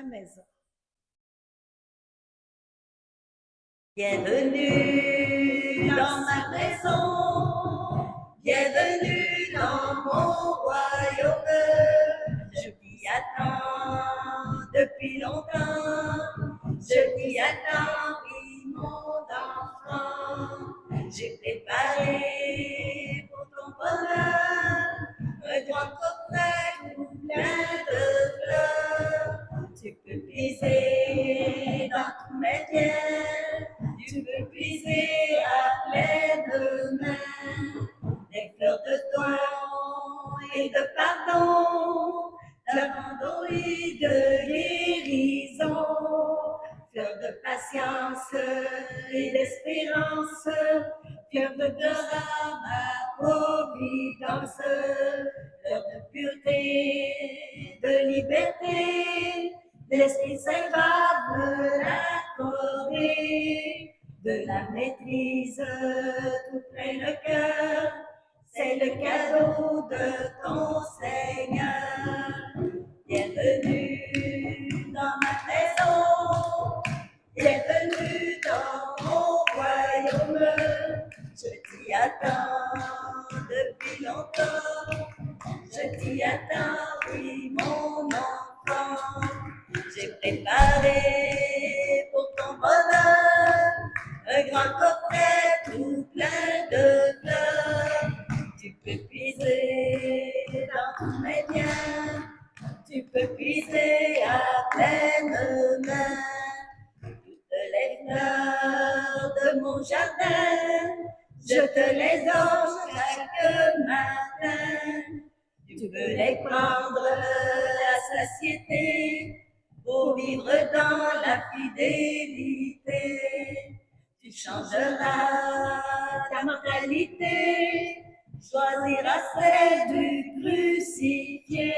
la maison. Bienvenue dans ma maison, bienvenue dans mon royaume. Je t'y attends depuis longtemps, je t'y attends, oui, mon enfant. J'ai préparé pour ton bonheur un grand coffret plein de fleurs. Tu peux puiser dans tous mes biens, tu peux puiser à pleine main des fleurs de don et de pardon, d'abandon et de guérison, fleurs de patience et d'espérance, fleurs de grâce à ma providence, fleurs de pureté, de liberté, l'Esprit Saint va me l'accorder, de la maîtrise tout plein le cœur, c'est le cadeau de ton Seigneur. Bienvenue dans ma maison, bienvenue dans mon royaume. Je t'y attends depuis longtemps, je t'y attends, oui, mon enfant. J'ai préparé pour ton bonheur un grand coffret tout plein de fleurs. Tu peux puiser dans tous mes biens, tu peux puiser à pleine main. Toutes les fleurs de mon jardin, je te les offre chaque matin. Tu peux les prendre à satiété pour vivre dans la fidélité. Tu changeras ta mentalité, choisiras celle du crucifié.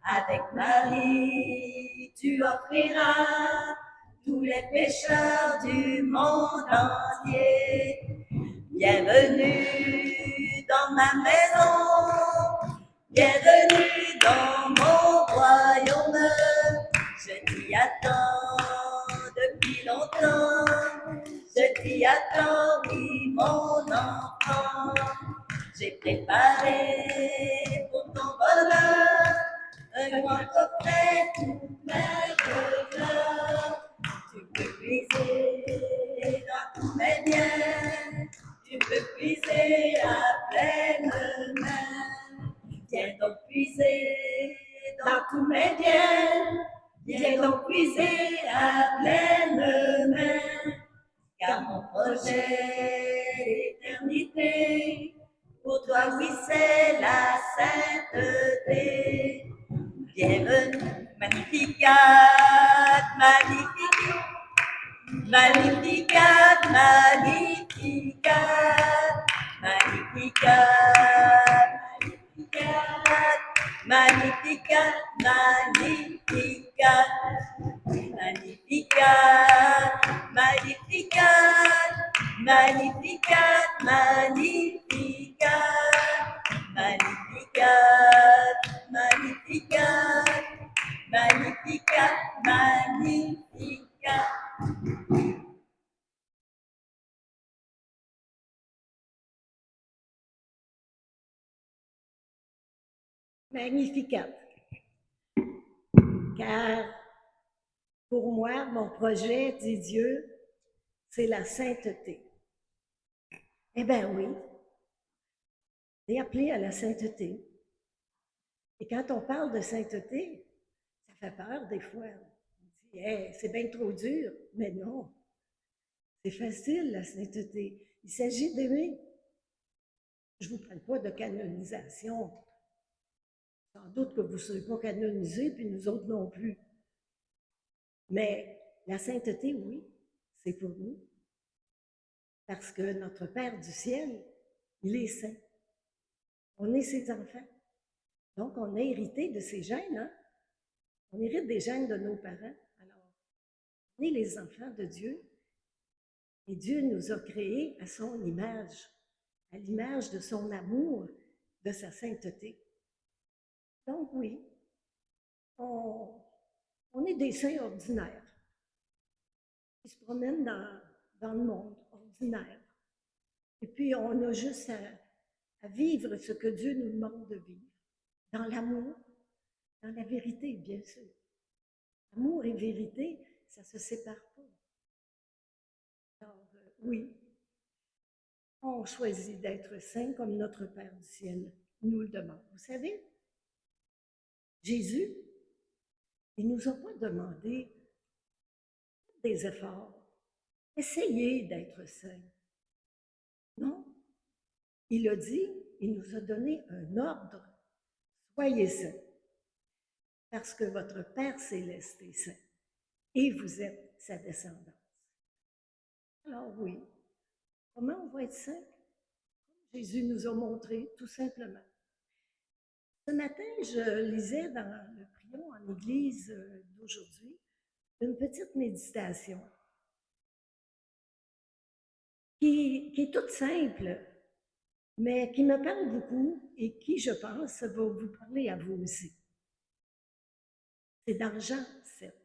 Avec Marie, tu offriras tous les pécheurs du monde entier. Bienvenue dans ma maison, bienvenue dans mon royaume. Je t'y attends depuis longtemps, je t'y attends, oui, mon enfant. J'ai préparé pour ton bonheur un grand coffret tout plein de fleurs. Tu peux puiser dans tous mes biens, tu peux puiser à pleine main. Viens donc puiser dans tous mes biens, viens donc puiser à pleine main. Car mon projet d'éternité, pour toi, oui, c'est la sainteté. Bienvenue, Magnificat, Magnificat, Magnificat, Magnificat, Magnificat, Magnificat, Magnificat, Magnificat, Magnificat, Magnificat, Magnificat, Magnificat, Magnificat, Magnificat, Magnificat. Magnificat. Car pour moi, mon projet, dit Dieu, c'est la sainteté. Eh bien oui, on est appelé à la sainteté. Et quand on parle de sainteté, ça fait peur des fois. On dit, hey, c'est bien trop dur. Mais non, c'est facile la sainteté. Il s'agit d'aimer. Je ne vous parle pas de canonisation. Sans doute que vous ne serez pas canonisés, puis nous autres non plus. Mais la sainteté, oui, c'est pour nous. Parce que notre Père du ciel, il est saint. On est ses enfants. Donc, on a hérité de ses gènes, hein? On hérite des gènes de nos parents. Alors, on est les enfants de Dieu. Et Dieu nous a créés à son image, à l'image de son amour, de sa sainteté. Donc, oui, on On est des saints ordinaires qui se promènent dans le monde ordinaire. Et puis, on a juste à vivre ce que Dieu nous demande de vivre, dans l'amour, dans la vérité, bien sûr. Amour et vérité, ça ne se sépare pas. Alors, oui, on choisit d'être saint comme notre Père du ciel nous le demande. Vous savez, Jésus, il ne nous a pas demandé des efforts. Essayez d'être saint. Non, il a dit, il nous a donné un ordre. Soyez saints, parce que votre Père céleste est saint et vous êtes sa descendance. Alors oui, comment on va être saint? Jésus nous a montré, tout simplement. Ce matin, je lisais dans le Prions en Église d'aujourd'hui une petite méditation qui est toute simple, mais qui me parle beaucoup et qui, je pense, va vous parler à vous aussi. C'est dans Jean 7.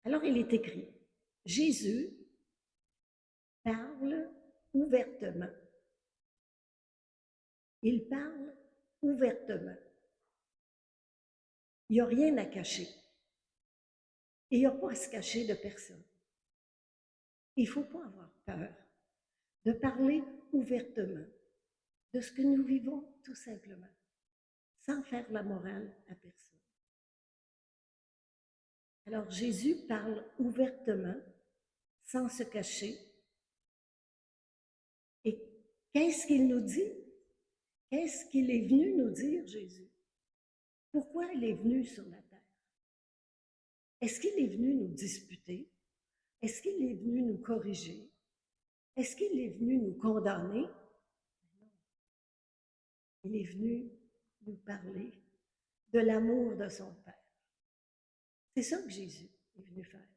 Alors, il est écrit, Jésus parle ouvertement. Il parle ouvertement. Il n'y a rien à cacher. Et il n'y a pas à se cacher de personne. Il ne faut pas avoir peur de parler ouvertement de ce que nous vivons, tout simplement, sans faire la morale à personne. Alors Jésus parle ouvertement, sans se cacher. Et qu'est-ce qu'il nous dit? Qu'est-ce qu'il est venu nous dire, Jésus? Pourquoi il est venu sur la terre? Est-ce qu'il est venu nous disputer? Est-ce qu'il est venu nous corriger? Est-ce qu'il est venu nous condamner? Non. Il est venu nous parler de l'amour de son Père. C'est ça que Jésus est venu faire.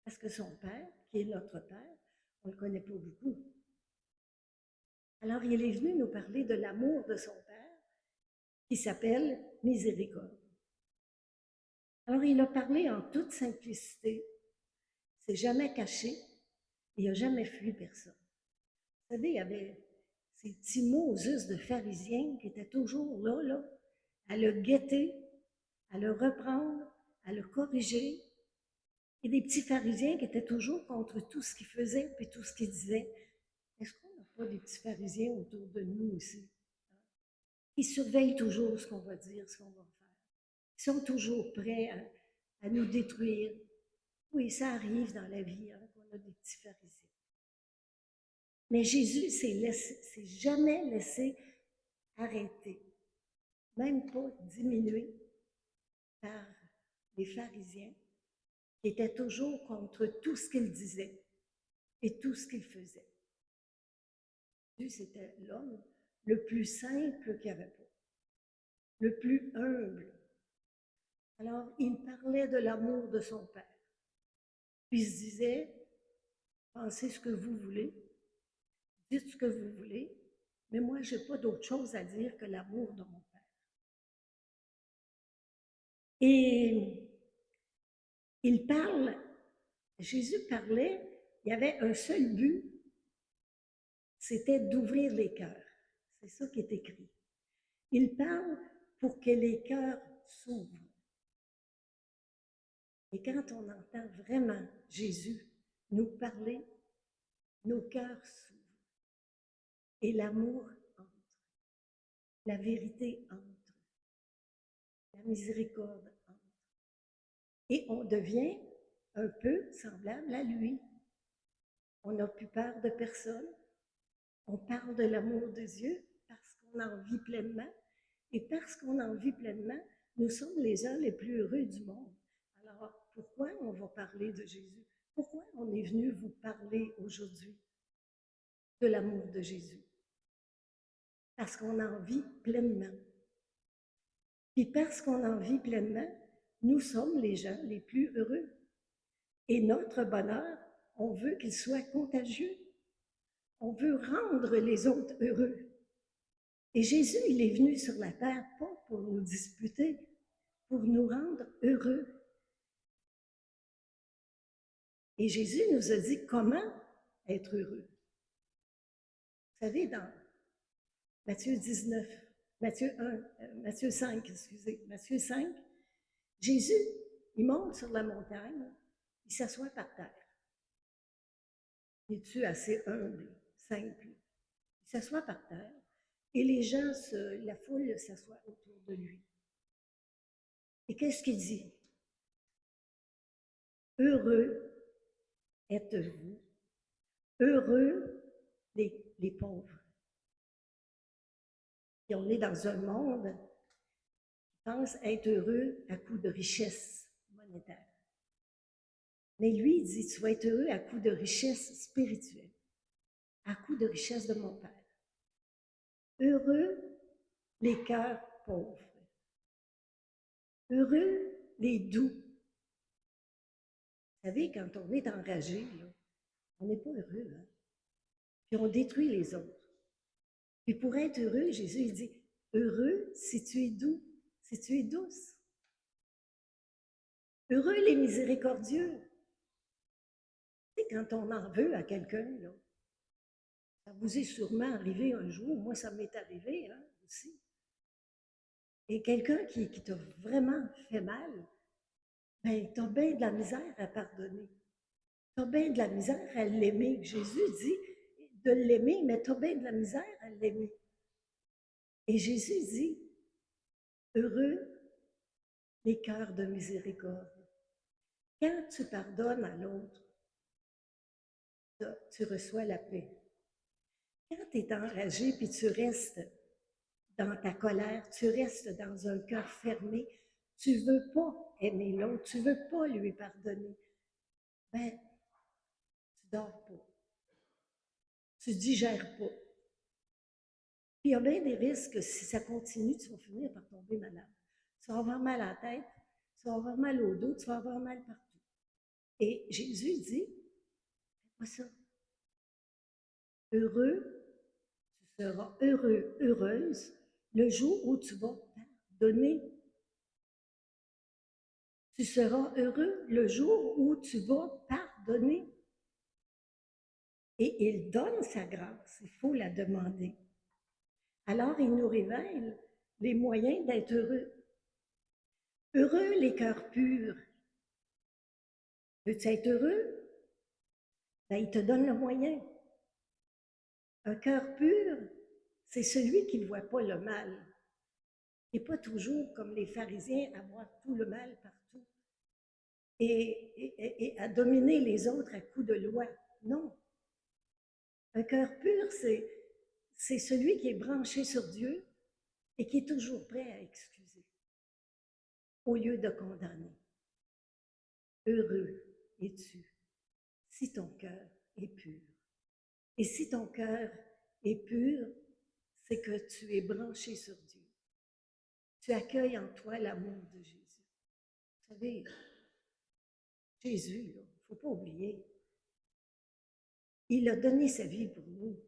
Parce que son Père, qui est notre Père, on ne le connaît pas beaucoup. Alors, il est venu nous parler de l'amour de son Père, qui s'appelle miséricorde. Alors, il a parlé en toute simplicité, s'est jamais caché, il n'a jamais fui personne. Vous savez, il y avait ces petits mots juste de pharisiens qui étaient toujours là, à le guetter, à le reprendre, à le corriger. Et des petits pharisiens qui étaient toujours contre tout ce qu'il faisait et tout ce qu'il disait. Est-ce qu'on n'a pas des petits pharisiens autour de nous aussi? Ils surveillent toujours ce qu'on va dire, ce qu'on va faire. Ils sont toujours prêts à nous détruire. Oui, ça arrive dans la vie, qu'on a des petits pharisiens. Mais Jésus s'est jamais laissé arrêter, même pas diminuer par les pharisiens qui étaient toujours contre tout ce qu'il disait et tout ce qu'il faisait. Jésus, c'était l'homme le plus simple qu'il n'y avait pas, le plus humble. Alors, il parlait de l'amour de son Père. Puis il se disait, pensez ce que vous voulez, dites ce que vous voulez, mais moi, je n'ai pas d'autre chose à dire que l'amour de mon Père. Et Jésus parlait, il y avait un seul but, c'était d'ouvrir les cœurs. C'est ça qui est écrit. Il parle pour que les cœurs s'ouvrent. Et quand on entend vraiment Jésus nous parler, nos cœurs s'ouvrent. Et l'amour entre. La vérité entre. La miséricorde entre. Et on devient un peu semblable à lui. On n'a plus peur de personne. On parle de l'amour de Dieu parce qu'on en vit pleinement. Et parce qu'on en vit pleinement, nous sommes les gens les plus heureux du monde. Alors, pourquoi on va parler de Jésus? Pourquoi on est venu vous parler aujourd'hui de l'amour de Jésus? Parce qu'on en vit pleinement. Puis parce qu'on en vit pleinement, nous sommes les gens les plus heureux. Et notre bonheur, on veut qu'il soit contagieux. On veut rendre les autres heureux. Et Jésus, il est venu sur la terre pas pour nous disputer, pour nous rendre heureux. Et Jésus nous a dit comment être heureux. Vous savez, dans Matthieu 19, Matthieu 5, excusez, Matthieu 5, Jésus, il monte sur la montagne, il s'assoit par terre. Il est-tu assez humble, simple? Il s'assoit par terre et les gens, la foule s'assoit autour de lui. Et qu'est-ce qu'il dit? Heureux êtes-vous, heureux les pauvres. Et on est dans un monde qui pense être heureux à coup de richesse monétaire. Mais lui, il dit, tu vas être heureux à coup de richesse spirituelle, à coup de richesse de mon Père. Heureux les cœurs pauvres. Heureux les doux. Vous savez, quand on est enragé, là, on n'est pas heureux, hein? Puis on détruit les autres. Puis pour être heureux, Jésus, il dit, heureux si tu es doux, si tu es douce. Heureux les miséricordieux. Tu sais, quand on en veut à quelqu'un, là, ça vous est sûrement arrivé un jour, moi ça m'est arrivé hein, aussi. Et quelqu'un qui t'a vraiment fait mal, ben, tu as bien de la misère à pardonner. Tu as bien de la misère à l'aimer. Jésus dit de l'aimer, mais tu as bien de la misère à l'aimer. Et Jésus dit, heureux les cœurs de miséricorde. Quand tu pardonnes à l'autre, tu reçois la paix. Quand tu es enragé puis tu restes dans ta colère, tu restes dans un cœur fermé, tu ne veux pas aimer l'autre, tu ne veux pas lui pardonner, ben, tu ne dors pas. Tu ne digères pas. Puis il y a bien des risques que si ça continue, tu vas finir par tomber malade. Tu vas avoir mal à la tête, tu vas avoir mal au dos, tu vas avoir mal partout. Et Jésus dit, fais pas ça. Heureux, tu seras heureux, heureuse, le jour où tu vas pardonner. Tu seras heureux le jour où tu vas pardonner. Et il donne sa grâce, il faut la demander. Alors, il nous révèle les moyens d'être heureux. Heureux les cœurs purs. Veux-tu être heureux? Ben, il te donne le moyen. Un cœur pur, c'est celui qui ne voit pas le mal. Et pas toujours comme les pharisiens à voir tout le mal partout et à dominer les autres à coups de loi. Non. Un cœur pur, c'est celui qui est branché sur Dieu et qui est toujours prêt à excuser au lieu de condamner. Heureux es-tu si ton cœur est pur. Et si ton cœur est pur, c'est que tu es branché sur Dieu. Tu accueilles en toi l'amour de Jésus. Vous savez, Jésus, il ne faut pas oublier, il a donné sa vie pour nous.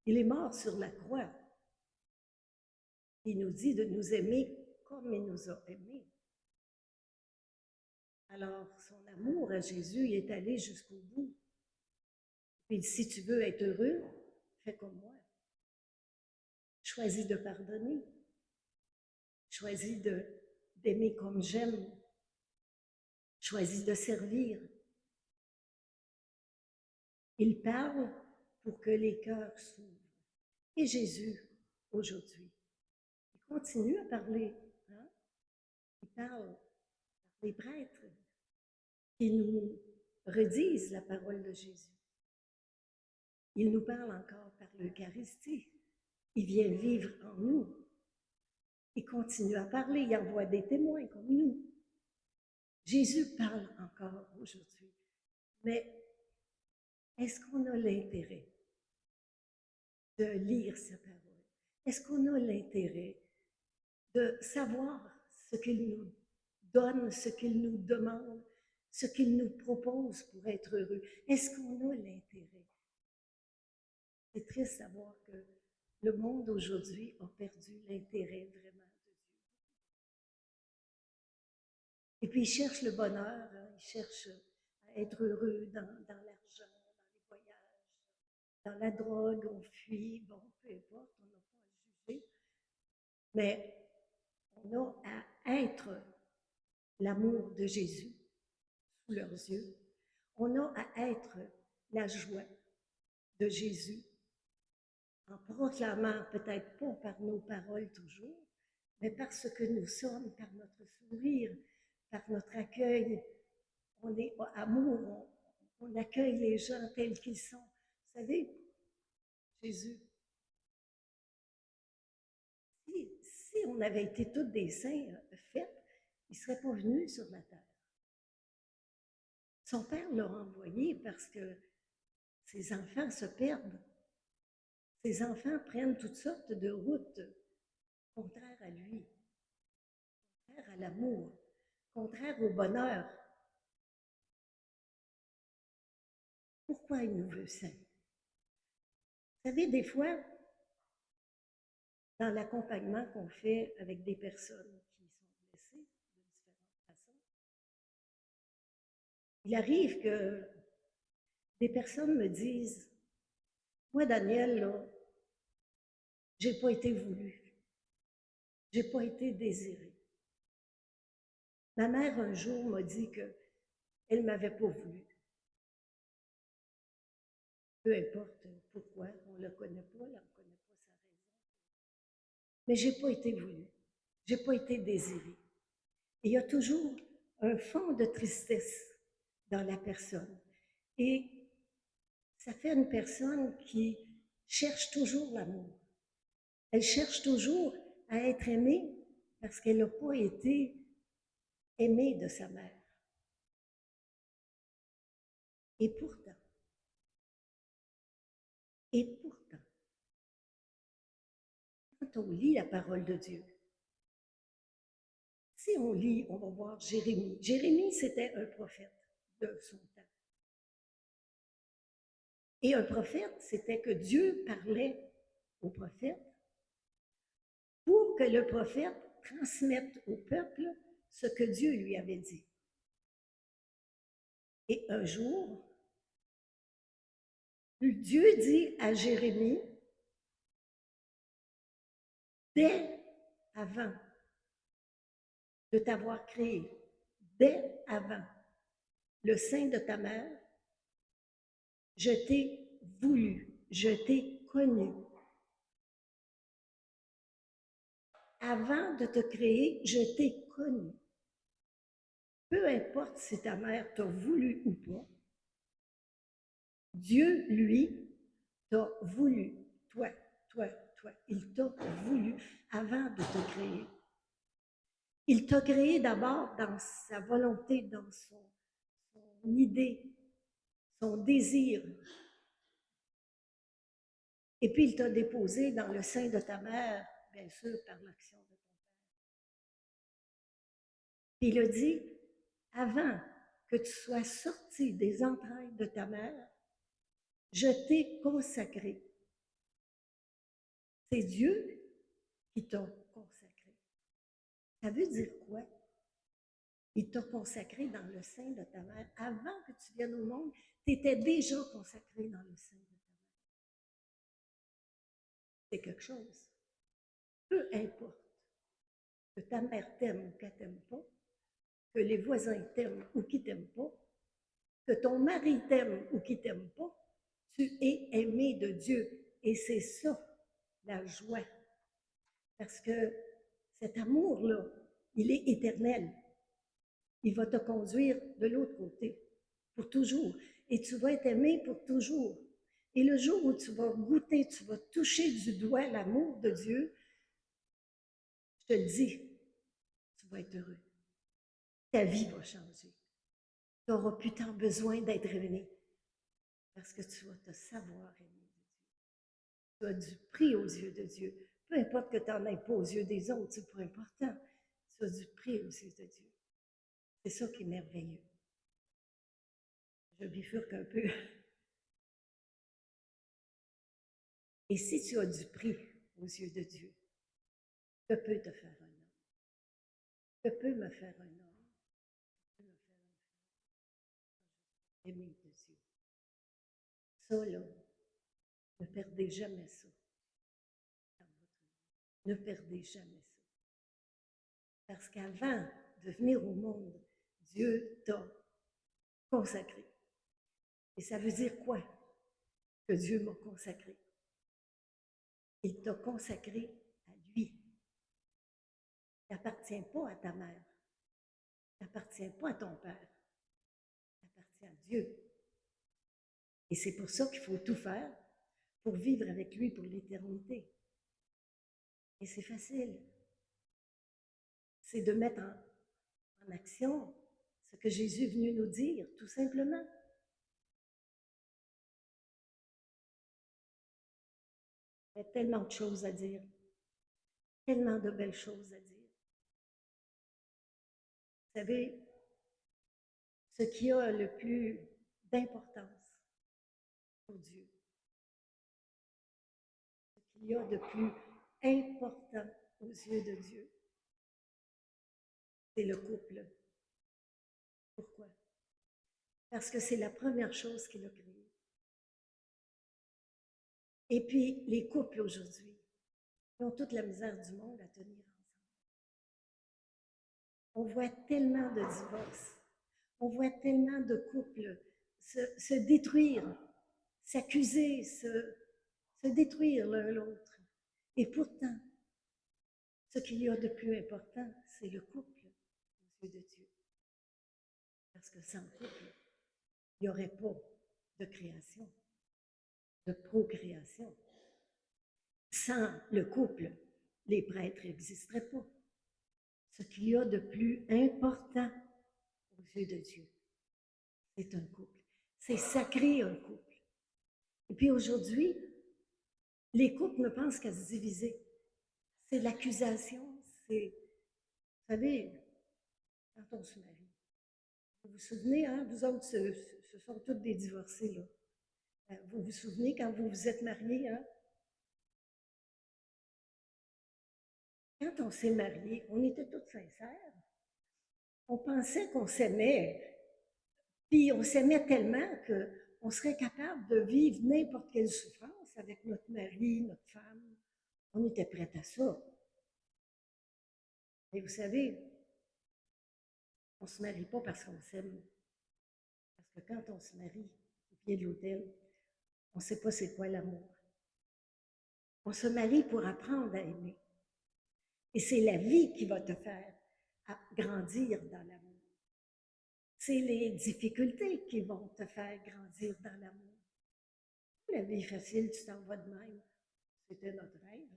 Il est mort sur la croix. Il nous dit de nous aimer comme il nous a aimés. Alors, son amour à Jésus il est allé jusqu'au bout. Puis, si tu veux être heureux, fais comme moi. Choisis de pardonner. Choisis d'aimer comme j'aime. Choisis de servir. Il parle pour que les cœurs s'ouvrent. Et Jésus, aujourd'hui, il continue à parler. Hein? Il parle par les prêtres qui nous redisent la parole de Jésus. Il nous parle encore par l'Eucharistie. Il vient vivre en nous. Il continue à parler, il envoie des témoins comme nous. Jésus parle encore aujourd'hui. Mais est-ce qu'on a l'intérêt de lire sa parole? Est-ce qu'on a l'intérêt de savoir ce qu'il nous donne, ce qu'il nous demande, ce qu'il nous propose pour être heureux? Est-ce qu'on a l'intérêt? C'est triste de savoir que le monde aujourd'hui a perdu l'intérêt vraiment Et puis, il cherche le bonheur, hein, il cherche à être heureux dans l'argent, dans les voyages, dans la drogue, on fuit, bon, peu importe, on n'a pas à juger. Mais on a à être l'amour de Jésus sous leurs yeux. On a à être la joie de Jésus en proclamant, peut-être pas par nos paroles toujours, mais par ce que nous sommes, par notre sourire, par notre accueil. On est amour, on accueille les gens tels qu'ils sont. Vous savez, Jésus, si on avait été tous des saints faits, il ne serait pas venu sur la terre. Son père l'a envoyé parce que ses enfants se perdent. Ses enfants prennent toutes sortes de routes contraires à lui, contraires à l'amour, contraires au bonheur. Pourquoi il nous veut saints? Vous savez, des fois, dans l'accompagnement qu'on fait avec des personnes qui sont blessées de différentes façons, il arrive que des personnes me disent, moi, Daniel, là, j'ai pas été voulu, j'ai pas été désirée. Ma mère, un jour, m'a dit qu'elle m'avait pas voulu. Peu importe pourquoi, on ne le connaît pas, on ne connaît pas sa raison. Mais j'ai pas été voulu, j'ai pas été désirée. Et il y a toujours un fond de tristesse dans la personne. Et ça fait une personne qui cherche toujours l'amour. Elle cherche toujours à être aimée parce qu'elle n'a pas été aimée de sa mère. Et pourtant, quand on lit la parole de Dieu, si on lit, on va voir Jérémie. Jérémie, c'était un prophète de son temps. Et un prophète, c'était que Dieu parlait au prophète pour que le prophète transmette au peuple ce que Dieu lui avait dit. Et un jour, Dieu dit à Jérémie, dès avant de t'avoir créé, dès avant le sein de ta mère, je t'ai voulu, je t'ai connu. Avant de te créer, je t'ai connu. Peu importe si ta mère t'a voulu ou pas, Dieu, lui, t'a voulu. Toi. Il t'a voulu avant de te créer. Il t'a créé d'abord dans sa volonté, dans son idée, son désir. Et puis il t'a déposé dans le sein de ta mère, bien sûr, par l'action de ton père. Puis il a dit, avant que tu sois sorti des entrailles de ta mère, je t'ai consacré. C'est Dieu qui t'a consacré. Ça veut dire quoi? Il t'a consacré dans le sein de ta mère. Avant que tu viennes au monde, tu étais déjà consacré dans le sein de ta mère. C'est quelque chose. Peu importe que ta mère t'aime ou qu'elle t'aime pas, que les voisins t'aiment ou qu'ils t'aiment pas, que ton mari t'aime ou qu'il t'aime pas, tu es aimé de Dieu. Et c'est ça, la joie. Parce que cet amour-là, il est éternel. Il va te conduire de l'autre côté, pour toujours. Et tu vas être aimé pour toujours. Et le jour où tu vas goûter, tu vas toucher du doigt l'amour de Dieu, je te le dis, tu vas être heureux. Ta vie va changer. Tu n'auras plus tant besoin d'être aimé parce que tu vas te savoir aimé de Dieu. Tu as du prix aux yeux de Dieu. Peu importe que tu n'en aies pas aux yeux des autres, c'est pas important. Tu as du prix aux yeux de Dieu. C'est ça qui est merveilleux. Je bifurque un peu. Et si tu as du prix aux yeux de Dieu, que peut te faire un homme? Que peut me faire un homme? aimé de Dieu. Ça, là, ne perdez jamais ça dans votre vie. Ne perdez jamais ça. Parce qu'avant de venir au monde, Dieu t'a consacré. Et ça veut dire quoi? Que Dieu m'a consacré. Il t'a consacré à lui. Il n'appartient pas à ta mère. Il n'appartient pas à ton père. Il appartient à Dieu. Et c'est pour ça qu'il faut tout faire pour vivre avec lui pour l'éternité. Et c'est facile. C'est de mettre en action ce que Jésus est venu nous dire, tout simplement. Il y a tellement de choses à dire, tellement de belles choses à dire. Vous savez, ce qui a le plus d'importance pour Dieu, ce qu'il y a de plus important aux yeux de Dieu, c'est le couple. Pourquoi? Parce que c'est la première chose qu'il a créée. Et puis, les couples aujourd'hui, ils ont toute la misère du monde à tenir ensemble. On voit tellement de divorces, on voit tellement de couples se détruire, s'accuser, se détruire l'un l'autre. Et pourtant, ce qu'il y a de plus important, c'est le couple aux yeux de Dieu. Parce que sans couple, il n'y aurait pas de création, de procréation. Sans le couple, les prêtres n'existeraient pas. Ce qu'il y a de plus important aux yeux de Dieu, c'est un couple. C'est sacré, un couple. Et puis aujourd'hui, les couples ne pensent qu'à se diviser. C'est l'accusation, c'est, vous savez, quand on se marie. Vous vous souvenez, hein, vous autres, ce sont tous des divorcés, là. Vous vous souvenez quand vous vous êtes mariés, hein? Quand on s'est mariés, on était tous sincères. On pensait qu'on s'aimait, puis on s'aimait tellement qu'on serait capable de vivre n'importe quelle souffrance avec notre mari, notre femme. On était prêts à ça. Mais vous savez, on ne se marie pas parce qu'on s'aime. Parce que quand on se marie au pied de l'autel, on ne sait pas c'est quoi l'amour. On se marie pour apprendre à aimer. Et c'est la vie qui va te faire grandir dans l'amour. C'est les difficultés qui vont te faire grandir dans l'amour. La vie facile, tu t'en vas de même. C'était notre rêve.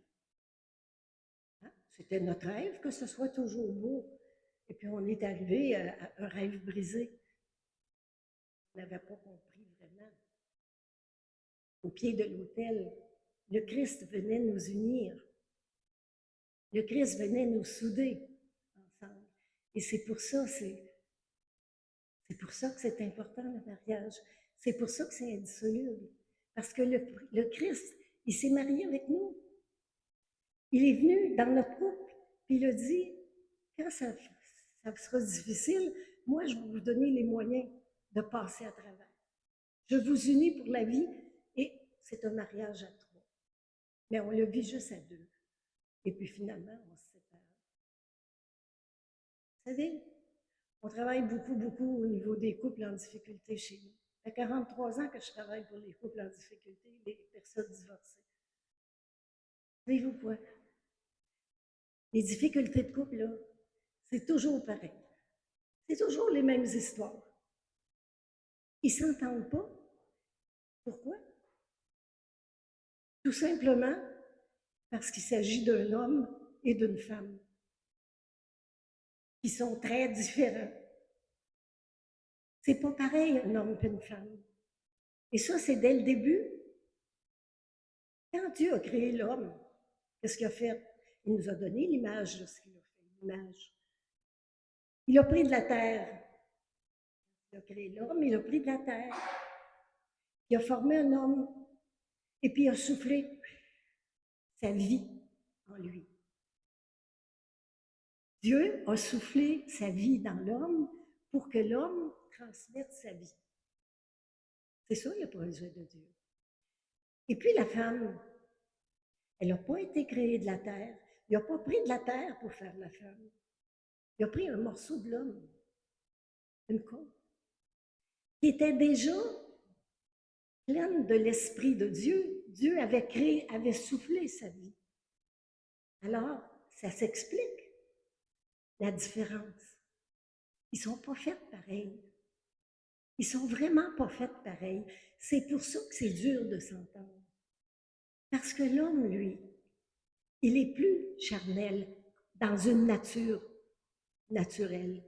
Hein? C'était notre rêve que ce soit toujours beau. Et puis on est arrivé à un rêve brisé. On n'avait pas compris vraiment. Au pied de l'autel, le Christ venait nous unir. Le Christ venait nous souder ensemble. Et c'est pour ça que c'est important le mariage. C'est pour ça que c'est indissoluble. Parce que le Christ, il s'est marié avec nous. Il est venu dans notre couple, puis il a dit, quand ça sera difficile, moi, je vais vous donner les moyens de passer à travers. Je vous unis pour la vie, et c'est un mariage à trois. Mais on le vit juste à deux. Et puis finalement, on se sépare. Vous savez, on travaille beaucoup au niveau des couples en difficulté chez nous. Ça fait 43 ans que je travaille pour les couples en difficulté, les personnes divorcées. Savez-vous quoi? Les difficultés de couple, là, c'est toujours pareil. C'est toujours les mêmes histoires. Ils ne s'entendent pas. Pourquoi? Tout simplement parce qu'il s'agit d'un homme et d'une femme qui sont très différents. C'est pas pareil, un homme et une femme. Et ça, c'est dès le début. Quand Dieu a créé l'homme, qu'est-ce qu'il a fait? Il nous a donné l'image de ce qu'il a fait, l'image. Il a pris de la terre. Il a créé l'homme, il a pris de la terre. Il a formé un homme. Et puis il a soufflé sa vie en lui. Dieu a soufflé sa vie dans l'homme pour que l'homme transmette sa vie. C'est ça le projet de Dieu. Et puis la femme, elle n'a pas été créée de la terre. Il n'a pas pris de la terre pour faire la femme. Il a pris un morceau de l'homme, une côte, qui était déjà pleine de l'Esprit de Dieu. Dieu avait créé, avait soufflé sa vie. Alors, ça s'explique, la différence. Ils ne sont pas faits pareil. Ils sont vraiment pas faits pareil. C'est pour ça que c'est dur de s'entendre. Parce que l'homme, lui, il est plus charnel dans une nature naturelle.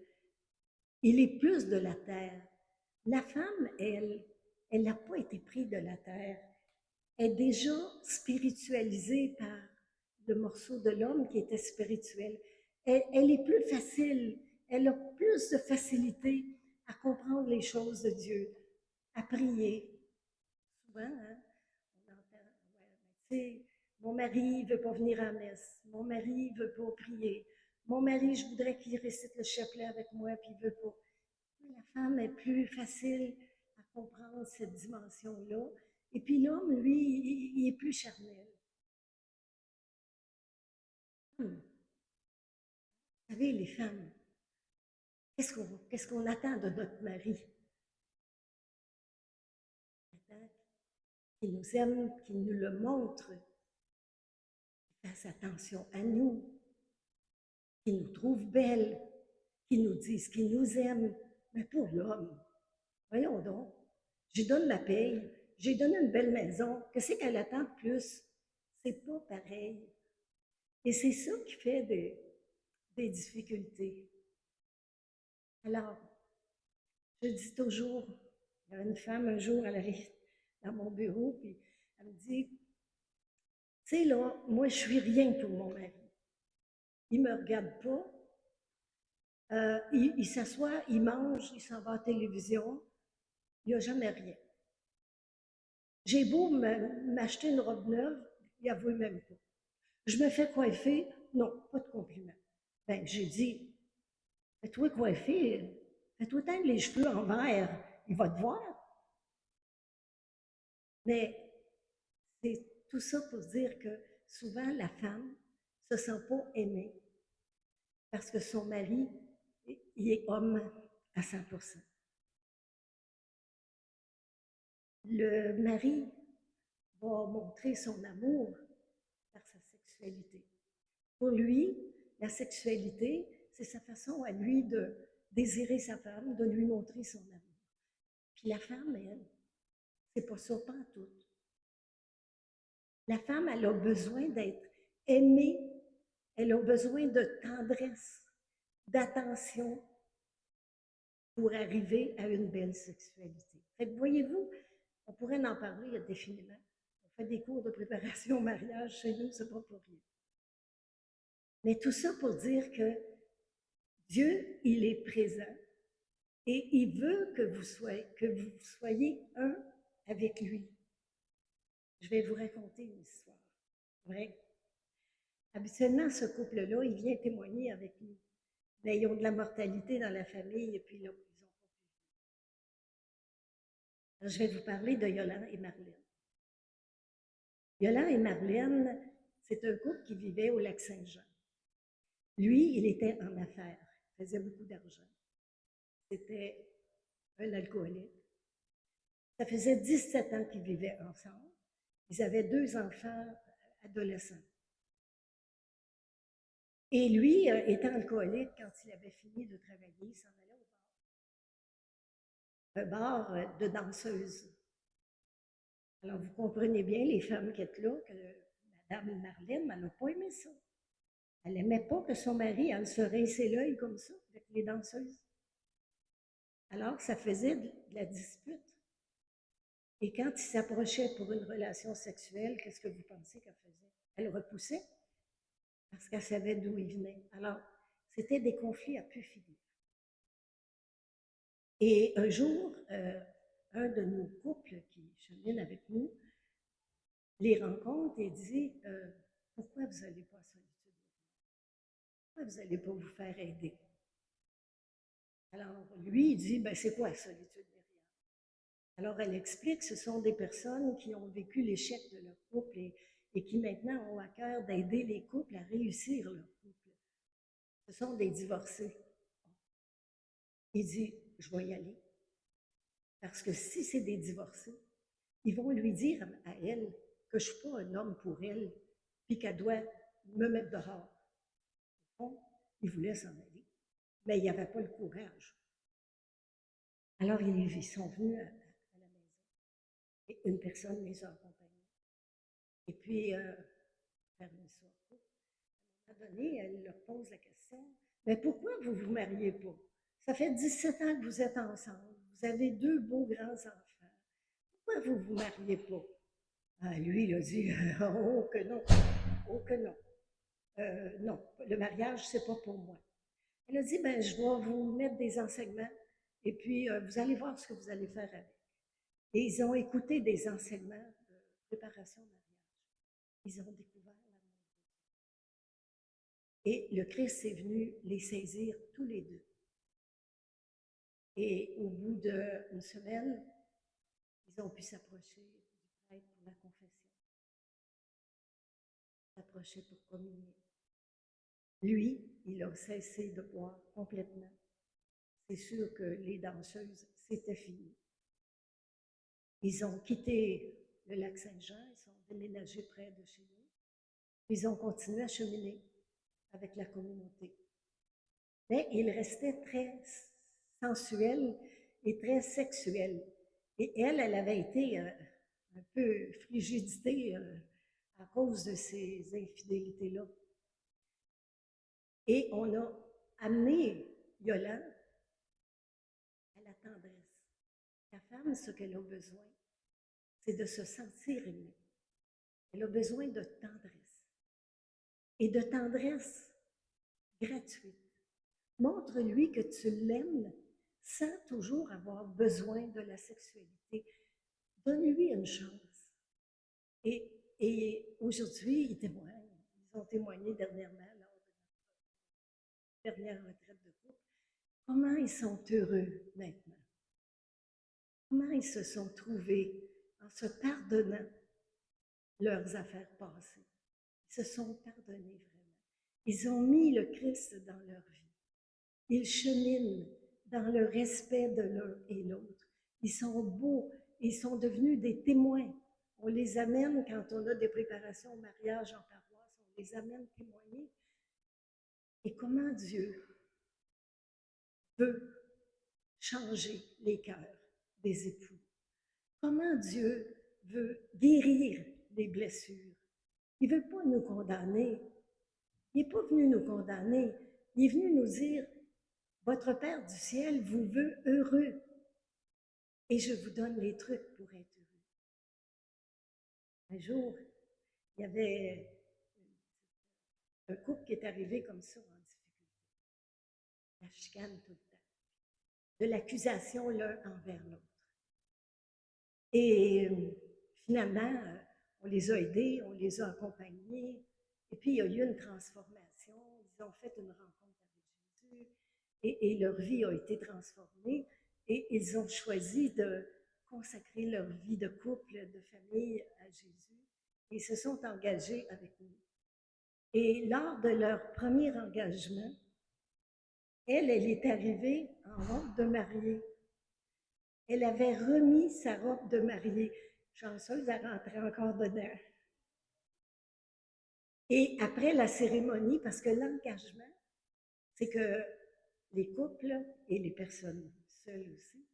Il est plus de la terre. La femme, elle n'a pas été prise de la terre. Elle est déjà spiritualisée par le morceau de l'homme qui était spirituel. Elle est plus facile, elle a plus de facilité à comprendre les choses de Dieu, à prier. Souvent, hein, on entend, ouais, tu sais, mon mari ne veut pas venir à la messe, mon mari ne veut pas prier, mon mari, je voudrais qu'il récite le chapelet avec moi, puis il ne veut pas. La femme est plus facile à comprendre cette dimension-là. Et puis l'homme, lui, il est plus charnel. Vous savez, les femmes, qu'est-ce qu'on attend de notre mari? On attend qu'il nous aime, qu'il nous le montre, qu'il fasse attention à nous, qu'il nous trouve belles, qu'il nous dise qu'il nous aime. Mais pour l'homme, voyons donc, je lui donne la paye, j'ai donné une belle maison, qu'est-ce qu'elle attend de plus? C'est pas pareil. Et c'est ça qui fait des difficultés. Alors, je dis toujours, il y a une femme un jour, elle arrive dans mon bureau, puis elle me dit, tu sais là, moi je suis rien pour mon mari. Il me regarde pas, il s'assoit, il mange, il s'en va à la télévision, il n'a jamais rien. J'ai beau m'acheter une robe neuve, il n'avoue même pas. Je me fais coiffer, non, pas de compliment. Ben, j'ai dit, fais-toi coiffer, fais-toi teindre les cheveux en vert, il va te voir. Mais c'est tout ça pour dire que souvent la femme ne se sent pas aimée parce que son mari, il est homme à 100%. Le mari va montrer son amour par sa sexualité. Pour lui, la sexualité, c'est sa façon à lui de désirer sa femme, de lui montrer son amour. Puis la femme, elle, c'est pas ça, pas en tout. La femme, elle a besoin d'être aimée, elle a besoin de tendresse, d'attention pour arriver à une belle sexualité. Fait que voyez-vous, on pourrait en parler indéfiniment. On fait des cours de préparation au mariage chez nous, c'est pas pour rien. Mais tout ça pour dire que Dieu, il est présent et il veut que vous soyez un avec lui. Je vais vous raconter une histoire. Vrai? Habituellement, ce couple-là, il vient témoigner avec nous. Mais ils ont de la mortalité dans la famille et puis là, ils ont pas pu. Alors, je vais vous parler de Yolande et Marlène. Yolande et Marlène, c'est un couple qui vivait au lac Saint-Jean. Lui, il était en affaires, il faisait beaucoup d'argent. C'était un alcoolique. Ça faisait 17 ans qu'ils vivaient ensemble. Ils avaient 2 enfants adolescents. Et lui, étant alcoolique, quand il avait fini de travailler, il s'en allait au bar. Un bar de danseuses. Alors, vous comprenez bien, les femmes qui étaient là, que Mme Marlène, elle n'a pas aimé ça. Elle n'aimait pas que son mari, elle se rinçait l'œil comme ça, avec les danseuses. Alors, ça faisait de la dispute. Et quand il s'approchait pour une relation sexuelle, qu'est-ce que vous pensez qu'elle faisait? Elle repoussait parce qu'elle savait d'où il venait. Alors, c'était des conflits à pu finir. Et un jour, un de nos couples qui chemine avec nous les rencontre et dit pourquoi vous n'allez pas à Solitude? Pourquoi vous n'allez pas vous faire aider? Alors, lui, il dit ben, c'est quoi Solitude Myriam? Alors, elle explique que ce sont des personnes qui ont vécu l'échec de leur couple et qui maintenant ont à cœur d'aider les couples à réussir leur couple. Ce sont des divorcés. Il dit, je vais y aller. Parce que si c'est des divorcés, ils vont lui dire à elle que je ne suis pas un homme pour elle, puis qu'elle doit me mettre dehors. Bon, il voulait s'en aller, mais il n'y avait pas le courage. Alors, ils sont venus à la maison et une personne les a accompagnés. Et puis, faire une soirée. À un moment donné, elle leur pose la question, mais pourquoi vous ne vous mariez pas? Ça fait 17 ans que vous êtes ensemble, vous avez 2 beaux grands-enfants. Pourquoi vous ne vous mariez pas? Ah, lui, il a dit, oh que non, oh que non. Non, le mariage, c'est pas pour moi. Elle a dit, ben, je vais vous mettre des enseignements et puis vous allez voir ce que vous allez faire avec. Et ils ont écouté des enseignements de préparation au mariage. Ils ont découvert l'amour. Et le Christ est venu les saisir tous les deux. Et au bout d'une semaine, ils ont pu s'approcher du prêtre pour la confession, s'approcher pour communier. Lui, il a cessé de boire complètement. C'est sûr que les danseuses, c'était fini. Ils ont quitté le lac Saint-Jean, ils sont déménagés près de chez nous. Ils ont continué à cheminer avec la communauté. Mais ils restaient très sensuels et très sexuels. Et elle avait été un peu frigidité à cause de ces infidélités-là. Et on a amené Yolande à la tendresse. La femme, ce qu'elle a besoin, c'est de se sentir aimée. Elle a besoin de tendresse. Et de tendresse gratuite. Montre-lui que tu l'aimes sans toujours avoir besoin de la sexualité. Donne-lui une chance. Et aujourd'hui, ils témoignent. Ils ont témoigné dernièrement lors de notre dernière retraite de couple. Comment ils sont heureux maintenant. Comment ils se sont trouvés en se pardonnant leurs affaires passées. Ils se sont pardonnés vraiment. Ils ont mis le Christ dans leur vie. Ils cheminent dans le respect de l'un et l'autre. Ils sont beaux, ils sont devenus des témoins. On les amène quand on a des préparations au mariage en paroisse, on les amène témoigner. Et comment Dieu peut changer les cœurs des époux? Comment Dieu veut guérir les blessures? Il ne veut pas nous condamner. Il n'est pas venu nous condamner. Il est venu nous dire, votre Père du ciel vous veut heureux et je vous donne les trucs pour être heureux. Un jour, il y avait un couple qui est arrivé comme ça en difficulté. La chicane tout le temps. De l'accusation l'un envers l'autre. Et finalement, on les a aidés, on les a accompagnés. Et puis, il y a eu une transformation. Ils ont fait une rencontre avec Jésus et leur vie a été transformée. Et ils ont choisi de consacrer leur vie de couple, de famille à Jésus. Et ils se sont engagés avec nous. Et lors de leur premier engagement, elle est arrivée en robe de mariée. Elle avait remis sa robe de mariée. Chanceuse à rentrer encore dedans. Et après la cérémonie, parce que l'engagement, c'est que les couples et les personnes seules aussi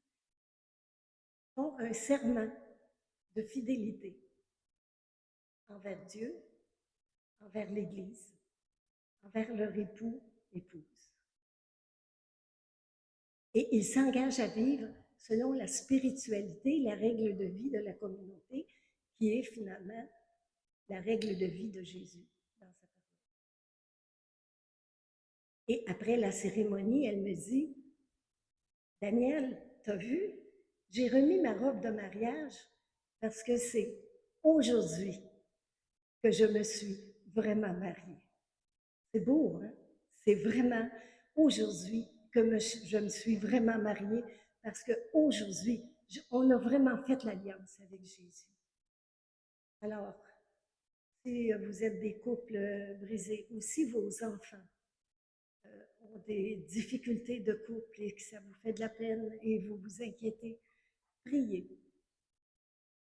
font un serment de fidélité envers Dieu, envers l'Église, envers leur époux, épouse. Et ils s'engagent à vivre selon la spiritualité, la règle de vie de la communauté, qui est finalement la règle de vie de Jésus dans sa parole. Et après la cérémonie, elle me dit, Daniel, t'as vu, j'ai remis ma robe de mariage parce que c'est aujourd'hui que je me suis vraiment mariée. C'est beau, hein? C'est vraiment aujourd'hui que je me suis vraiment mariée parce qu'aujourd'hui, on a vraiment fait l'alliance avec Jésus. Alors, si vous êtes des couples brisés ou si vos enfants ont des difficultés de couple et que ça vous fait de la peine et vous vous inquiétez, priez.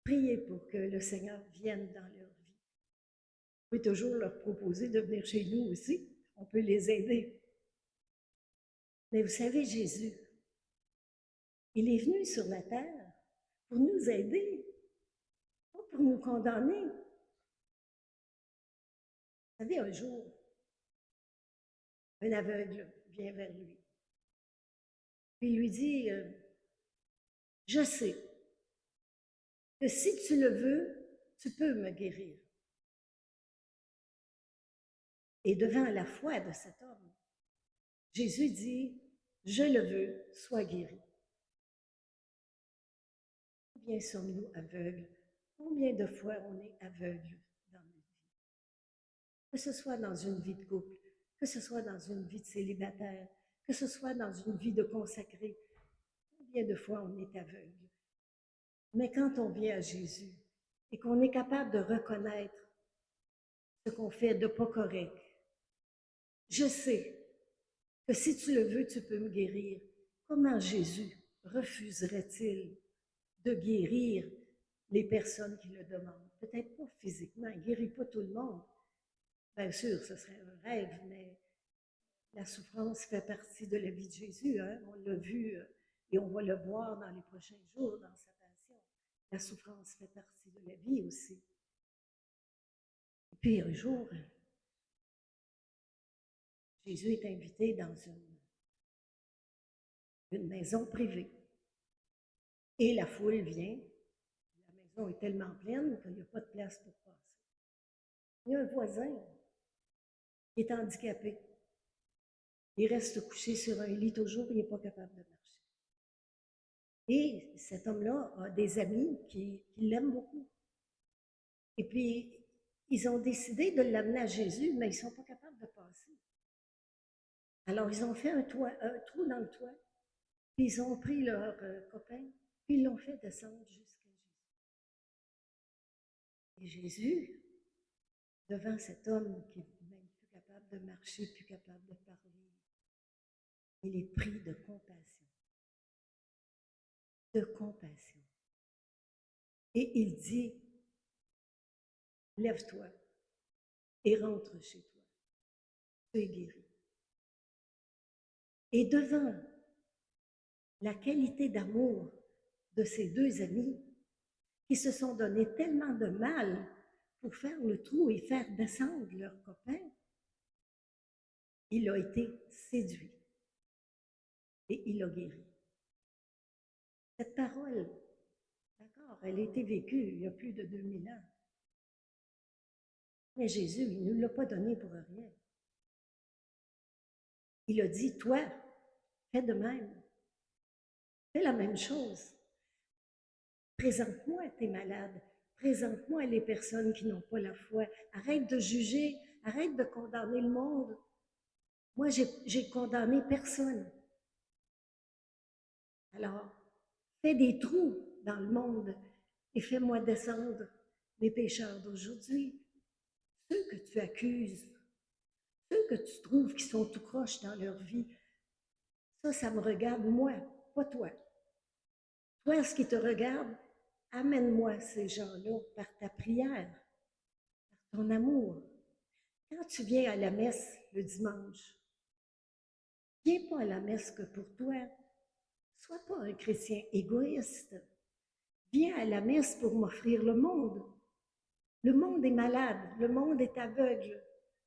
Priez pour que le Seigneur vienne dans leur vie. Vous pouvez toujours leur proposer de venir chez nous aussi. On peut les aider. Mais vous savez, Jésus, il est venu sur la terre pour nous aider, pas pour nous condamner. Vous savez, un jour, un aveugle vient vers lui. Puis il lui dit, je sais que si tu le veux, tu peux me guérir. Et devant la foi de cet homme, Jésus dit, je le veux, sois guéri. Combien sommes-nous aveugles? Combien de fois on est aveugle dans notre vie? Que ce soit dans une vie de couple, que ce soit dans une vie de célibataire, que ce soit dans une vie de consacré, combien de fois on est aveugle? Mais quand on vient à Jésus et qu'on est capable de reconnaître ce qu'on fait de pas correct, je sais que si tu le veux, tu peux me guérir. Comment Jésus refuserait-il de guérir les personnes qui le demandent? Peut-être pas physiquement, il ne guérit pas tout le monde. Bien sûr, ce serait un rêve, mais la souffrance fait partie de la vie de Jésus. Hein? On l'a vu et on va le voir dans les prochains jours dans sa passion. La souffrance fait partie de la vie aussi. Et puis un jour, Jésus est invité dans une maison privée. Et la foule vient. La maison est tellement pleine qu'il n'y a pas de place pour passer. Il y a un voisin qui est handicapé. Il reste couché sur un lit toujours, il n'est pas capable de marcher. Et cet homme-là a des amis qui l'aiment beaucoup. Et puis, ils ont décidé de l'amener à Jésus, mais ils ne sont pas capables de passer. Alors, ils ont fait un trou dans le toit, puis ils ont pris leur copain, puis ils l'ont fait descendre jusqu'à Jésus. Et Jésus, devant cet homme qui est même plus capable de marcher, plus capable de parler, il est pris de compassion. De compassion. Et il dit, lève-toi et rentre chez toi. Tu es guéri. Et devant la qualité d'amour de ces deux amis qui se sont donné tellement de mal pour faire le trou et faire descendre leur copain, il a été séduit et il a guéri. Cette parole, d'accord, elle a été vécue il y a plus de 2000 ans. Mais Jésus, il ne nous l'a pas donné pour rien. Il a dit, toi, fais de même. Fais la même chose. Présente-moi tes malades. Présente-moi les personnes qui n'ont pas la foi. Arrête de juger. Arrête de condamner le monde. Moi, j'ai condamné personne. Alors, fais des trous dans le monde et fais-moi descendre les pécheurs d'aujourd'hui. Ceux que tu accuses, ceux que tu trouves qui sont tout croches dans leur vie, ça me regarde moi, pas toi. Toi, ce qui te regarde, amène-moi ces gens-là par ta prière, par ton amour. Quand tu viens à la messe le dimanche, viens pas à la messe que pour toi. Sois pas un chrétien égoïste. Viens à la messe pour m'offrir le monde. Le monde est malade, le monde est aveugle,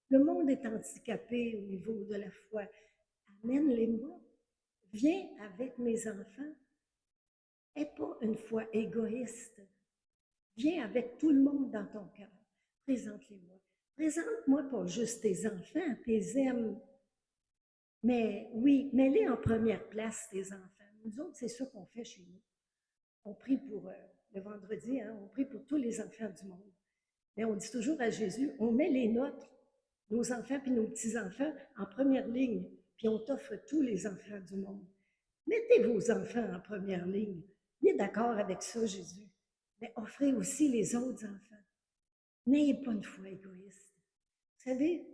le monde est handicapé au niveau de la foi. Amène-les-moi. Viens avec mes enfants. Aie pas une foi égoïste. Viens avec tout le monde dans ton cœur. Présente-les-moi. Présente-moi pas juste tes enfants, tes aimes. Mais oui, mets-les en première place, tes enfants. Nous autres, c'est ça qu'on fait chez nous. On prie pour le vendredi, hein, on prie pour tous les enfants du monde. Mais on dit toujours à Jésus, on met les nôtres, nos enfants puis nos petits-enfants, en première ligne, puis on t'offre tous les enfants du monde. Mettez vos enfants en première ligne. Il est d'accord avec ça, Jésus. Mais offrez aussi les autres enfants. N'ayez pas une foi égoïste. Vous savez,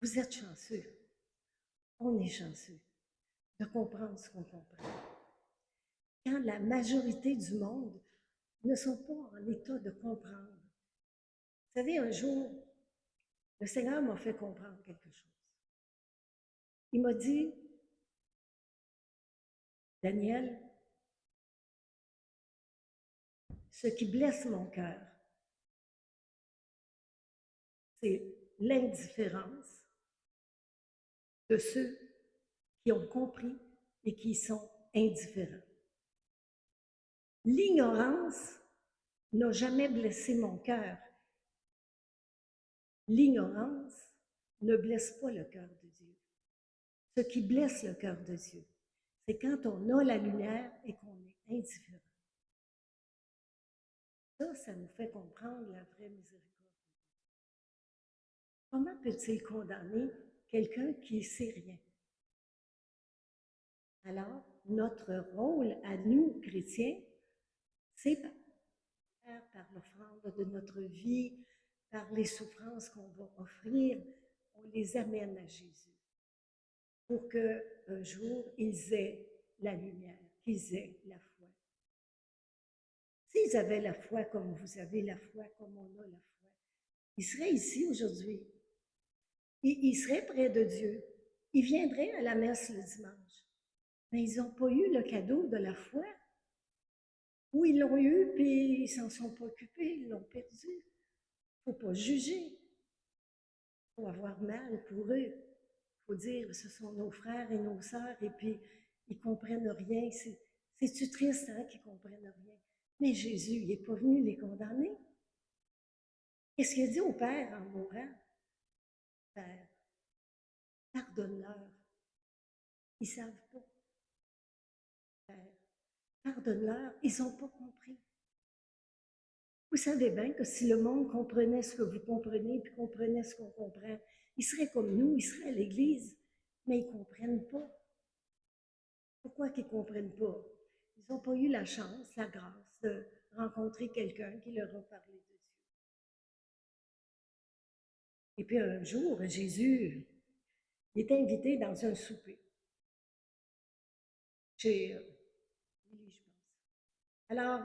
vous êtes chanceux. On est chanceux de comprendre ce qu'on comprend. Quand la majorité du monde ne sont pas en état de comprendre. Vous savez, un jour, le Seigneur m'a fait comprendre quelque chose. Il m'a dit, Daniel, ce qui blesse mon cœur, c'est l'indifférence de ceux qui ont compris et qui sont indifférents. L'ignorance n'a jamais blessé mon cœur. L'ignorance ne blesse pas le cœur de Dieu. Ce qui blesse le cœur de Dieu, c'est quand on a la lumière et qu'on est indifférent. Ça nous fait comprendre la vraie miséricorde. Comment peut-il condamner quelqu'un qui ne sait rien? Alors, notre rôle à nous, chrétiens, c'est par l'offrande de notre vie, par les souffrances qu'on va offrir, on les amène à Jésus pour qu'un jour, ils aient la lumière, qu'ils aient la foi. S'ils avaient la foi comme vous avez la foi, comme on a la foi, ils seraient ici aujourd'hui. Ils seraient près de Dieu. Ils viendraient à la messe le dimanche. Mais ils n'ont pas eu le cadeau de la foi. Ou ils l'ont eu, puis ils ne s'en sont pas occupés, ils l'ont perdu. Il ne faut pas juger. Il faut avoir mal pour eux. Il faut dire, ce sont nos frères et nos sœurs, et puis ils ne comprennent rien. C'est-tu triste hein, qu'ils ne comprennent rien? Mais Jésus, il n'est pas venu les condamner. Qu'est-ce qu'il a dit au Père en mourant? Père, pardonne-leur. Ils ne savent pas. Père, pardonne-leur, ils n'ont pas compris. Vous savez bien que si le monde comprenait ce que vous comprenez, puis comprenait ce qu'on comprend, ils seraient comme nous, ils seraient à l'Église, mais ils ne comprennent pas. Pourquoi qu'ils ne comprennent pas? Ils n'ont pas eu la chance, la grâce de rencontrer quelqu'un qui leur a parlé de Dieu. Et puis un jour, Jésus, il était invité dans un souper chez Lily, je pense. Alors,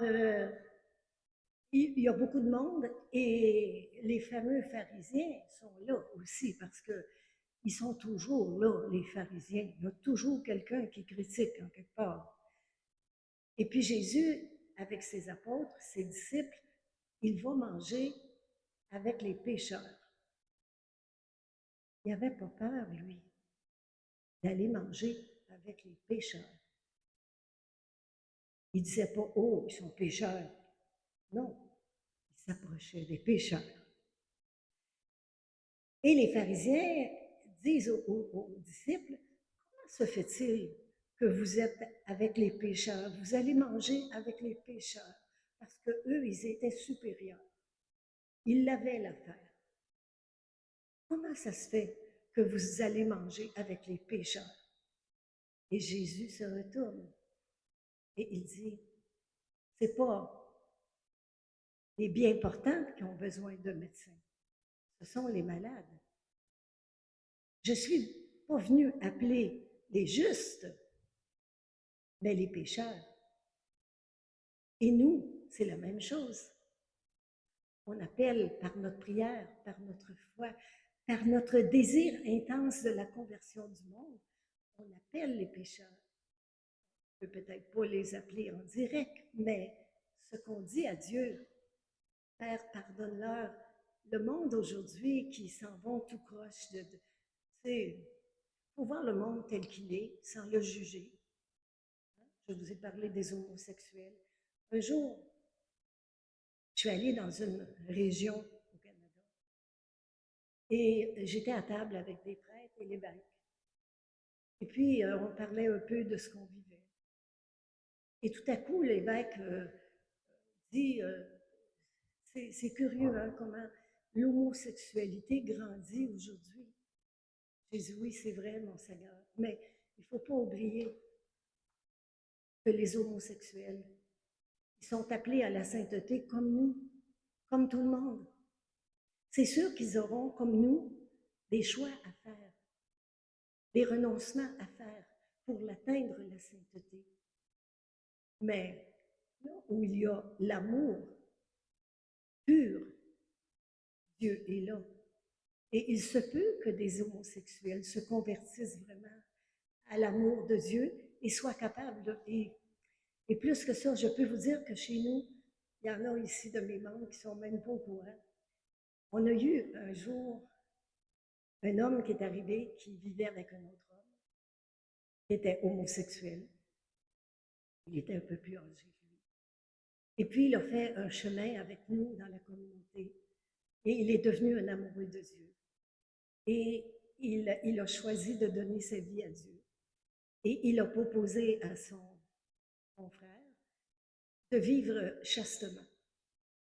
il y a beaucoup de monde et les fameux pharisiens sont là aussi parce qu'ils sont toujours là, les pharisiens. Il y a toujours quelqu'un qui critique en quelque part. Et puis Jésus, avec ses apôtres, ses disciples, il va manger avec les pécheurs. Il n'avait pas peur, lui, d'aller manger avec les pécheurs. Il ne disait pas, oh, ils sont pécheurs. Non, il s'approchait des pécheurs. Et les pharisiens disent aux disciples, comment se fait-il que vous êtes avec les pécheurs? Vous allez manger avec les pécheurs parce qu'eux, ils étaient supérieurs. Ils l'avaient l'affaire. Comment ça se fait que vous allez manger avec les pécheurs? Et Jésus se retourne et il dit, c'est pas les bien portants qui ont besoin de médecins, ce sont les malades. Je ne suis pas venu appeler les justes, mais les pécheurs. Et nous, c'est la même chose. On appelle par notre prière, par notre foi, par notre désir intense de la conversion du monde, on appelle les pécheurs. On ne peut peut-être pas les appeler en direct, mais ce qu'on dit à Dieu, Père, pardonne-leur, le monde aujourd'hui qui s'en vont tout croche, il faut voir le monde tel qu'il est, sans le juger. Je vous ai parlé des homosexuels. Un jour, je suis allée dans une région au Canada et j'étais à table avec des prêtres et l'évêque. Et puis, on parlait un peu de ce qu'on vivait. Et tout à coup, l'évêque dit, c'est curieux hein, comment l'homosexualité grandit aujourd'hui. J'ai dit, oui, c'est vrai, mon Seigneur. Mais Il ne faut pas oublier que les homosexuels, ils sont appelés à la sainteté comme nous, comme tout le monde. C'est sûr qu'ils auront, comme nous, des choix à faire, des renoncements à faire pour l'atteindre, la sainteté. Mais là où il y a l'amour pur, Dieu est là. Et il se peut que des homosexuels se convertissent vraiment à l'amour de Dieu et soient capables de... Et plus que ça, je peux vous dire que chez nous, il y en a ici de mes membres qui ne sont même pas au courant. On a eu un jour un homme qui est arrivé, qui vivait avec un autre homme, qui était homosexuel. Il était un peu plus âgé que lui. Et puis, il a fait un chemin avec nous dans la communauté. Et il est devenu un amoureux de Dieu. Et il a choisi de donner sa vie à Dieu. Et il a proposé à son frère de vivre chastement,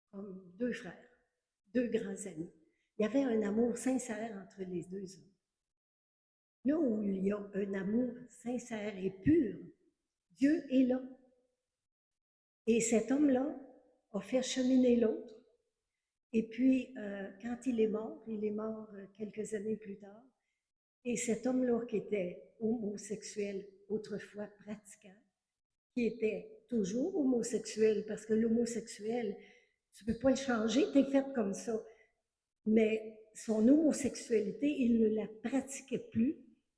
comme deux frères, deux grands amis. Il y avait un amour sincère entre les deux hommes. Là où il y a un amour sincère et pur, Dieu est là. Et cet homme-là a fait cheminer l'autre. Et puis, quand il est mort quelques années plus tard, et cet homme-là qui était homosexuel, autrefois pratiquant, qui était toujours homosexuel, parce que l'homosexuel, tu ne peux pas le changer, tu es fait comme ça. Mais son homosexualité, il ne la pratiquait plus,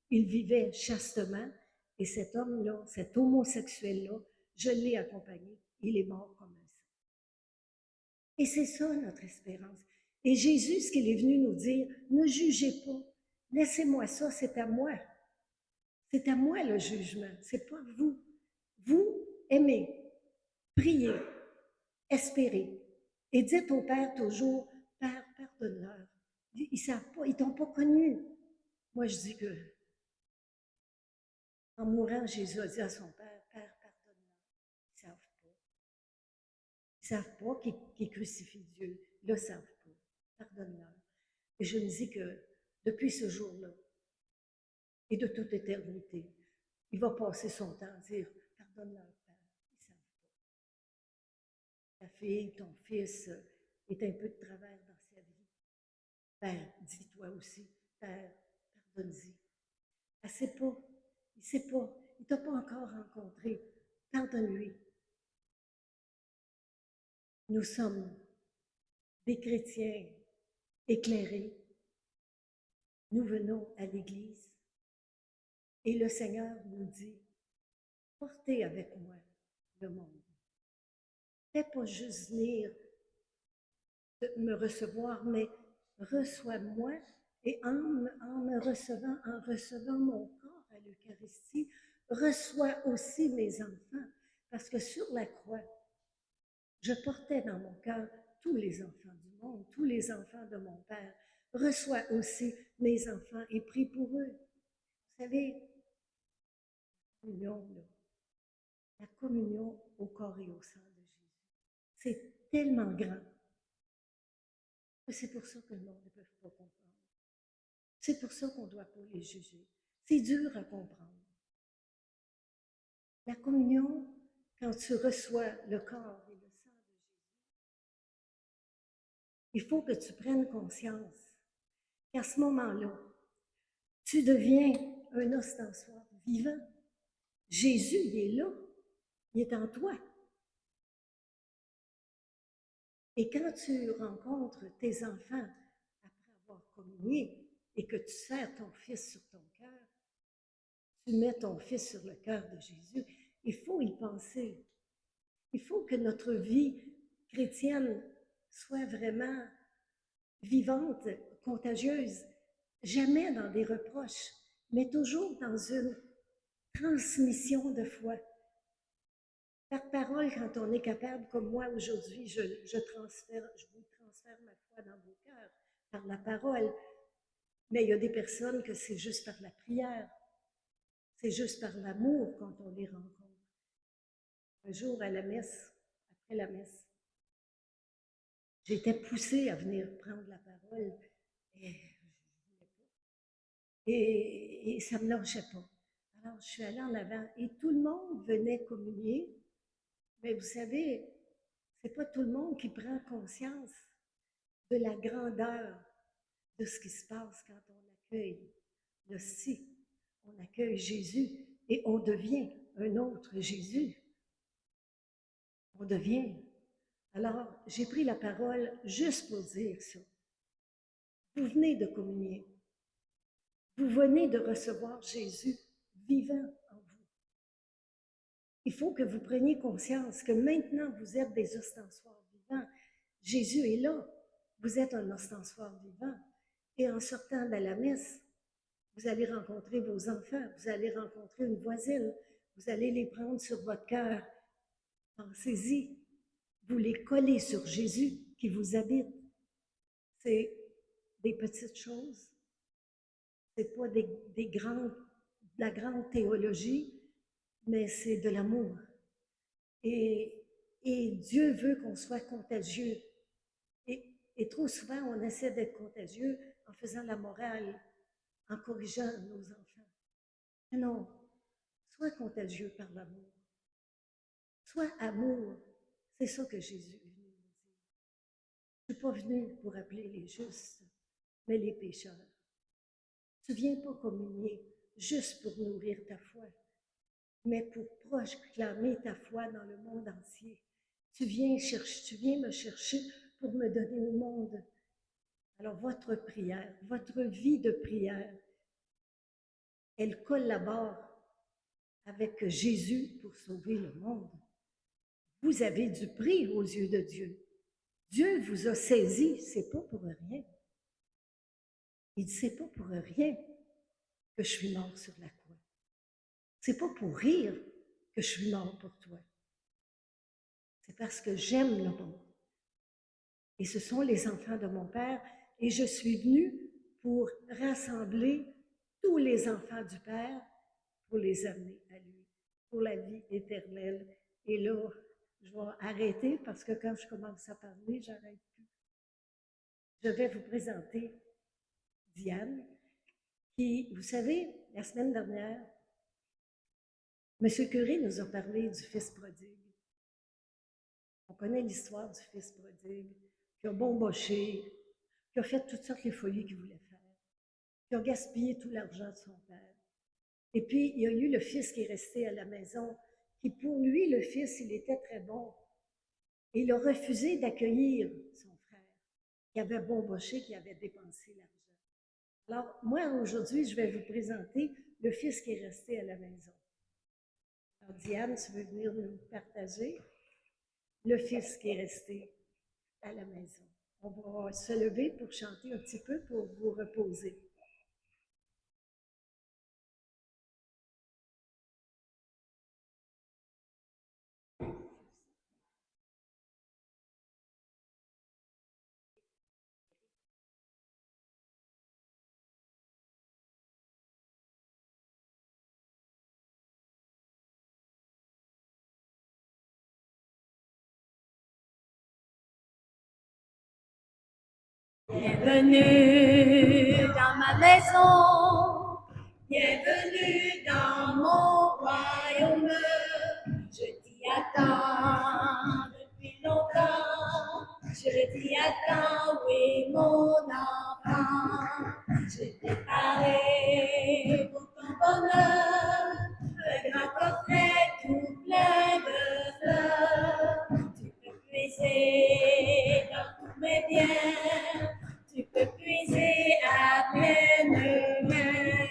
il vivait chastement, et cet homme-là, cet homosexuel-là, je l'ai accompagné, il est mort comme un saint. Et c'est ça notre espérance. Et Jésus, ce qu'il est venu nous dire, ne jugez pas, laissez-moi ça, c'est à moi. C'est à moi le jugement, c'est pas vous. Vous aimez, priez, espérez. Et dites au Père toujours, Père, pardonne-leur. Ils ne savent pas, ils ne t'ont pas connu. Moi, je dis que, en mourant, Jésus a dit à son Père, Père, pardonne-leur. Ils ne savent pas. Ils ne savent pas qu'ils crucifient Dieu. Ils ne le savent pas. Pardonne-leur. Et je me dis que depuis ce jour-là, et de toute éternité, il va passer son temps à dire, pardonne-leur, Père. Ils ne savent pas. Ta fille, ton fils est un peu de travers dans sa vie. Père, dis-toi aussi, Père, pardonne-y. Elle ne sait pas, il ne sait pas, il ne t'a pas encore rencontré. Pardonne-lui. Nous sommes des chrétiens éclairés. Nous venons à l'Église et le Seigneur nous dit, portez avec moi le monde. Fais pas juste venir me recevoir, mais reçois-moi et en me recevant, en recevant mon corps à l'Eucharistie, reçois aussi mes enfants. Parce que sur la croix, je portais dans mon cœur tous les enfants du monde, tous les enfants de mon Père. Reçois aussi mes enfants et prie pour eux. Vous savez, la communion au corps et au sang de Jésus, c'est tellement grand. C'est pour ça que le monde ne peut pas comprendre. C'est pour ça qu'on ne doit pas les juger. C'est dur à comprendre. La communion, quand tu reçois le corps et le sang de Jésus, il faut que tu prennes conscience qu'à ce moment-là, tu deviens un ostensoir vivant. Jésus, il est là. Il est en toi. Et quand tu rencontres tes enfants après avoir communié et que tu serres ton fils sur ton cœur, tu mets ton fils sur le cœur de Jésus, il faut y penser. Il faut que notre vie chrétienne soit vraiment vivante, contagieuse, jamais dans des reproches, mais toujours dans une transmission de foi. Par parole, quand on est capable, comme moi aujourd'hui, je vous transfère ma foi dans vos cœurs par la parole. Mais il y a des personnes que c'est juste par la prière, c'est juste par l'amour quand on les rencontre. Un jour à la messe, après la messe, j'étais poussée à venir prendre la parole et je ne voulais pas. Et ça ne me lâchait pas. Alors, je suis allée en avant et tout le monde venait communier. Mais vous savez, c'est pas tout le monde qui prend conscience de la grandeur de ce qui se passe quand on accueille l'hostie. On accueille Jésus et on devient un autre Jésus. On devient. Alors, j'ai pris la parole juste pour dire ça. Vous venez de communier. Vous venez de recevoir Jésus vivant en vous. Il faut que vous preniez conscience que maintenant vous êtes des ostensoirs vivants. Jésus est là. Vous êtes un ostensoir vivant. Et en sortant de la messe, vous allez rencontrer vos enfants, vous allez rencontrer une voisine, vous allez les prendre sur votre cœur. Pensez-y. Vous les collez sur Jésus qui vous habite. C'est des petites choses. C'est pas de la grande théologie, mais c'est de l'amour. Et Dieu veut qu'on soit contagieux. Et trop souvent, on essaie d'être contagieux en faisant la morale, en corrigeant nos enfants. Mais non, sois contagieux par l'amour. Sois amour. C'est ça que Jésus est venu nous dire. Je ne suis pas venu pour appeler les justes, mais les pécheurs. Tu ne viens pas communier juste pour nourrir ta foi, mais pour proclamer ta foi dans le monde entier. Tu viens me chercher pour me donner au monde. Alors votre prière, votre vie de prière, elle collabore avec Jésus pour sauver le monde. Vous avez du prix aux yeux de Dieu. Dieu vous a saisi, c'est pas pour rien. Il dit, c'est pas pour rien que je suis mort sur la croix. C'est pas pour rire que je suis mort pour toi. C'est parce que j'aime le monde. Et ce sont les enfants de mon Père, et je suis venue pour rassembler tous les enfants du Père pour les amener à lui, pour la vie éternelle. Et là, je vais arrêter parce que quand je commence à parler, j'arrête plus. Je vais vous présenter Diane, qui, vous savez, la semaine dernière, M. Curé nous a parlé du fils prodigue. On connaît l'histoire du fils prodigue, qui a bomboché, qui a fait toutes sortes de folies qu'il voulait faire, qui a gaspillé tout l'argent de son père. Et puis, il y a eu le fils qui est resté à la maison, qui pour lui, le fils, il était très bon. Et il a refusé d'accueillir son frère, qui avait bomboché, qui avait dépensé l'argent. Alors, moi, aujourd'hui, je vais vous présenter le fils qui est resté à la maison. Alors, Diane, tu veux venir nous partager le fils qui est resté à la maison. On va se lever pour chanter un petit peu pour vous reposer. Bienvenue dans ma maison, bienvenue dans mon royaume. Je t'y attends depuis longtemps, je t'y attends, oui mon enfant. J'ai préparé pour ton bonheur un grand coffret tout plein de fleurs. Tu peux puiser dans tous mes biens. Tu peux puiser à pleine main,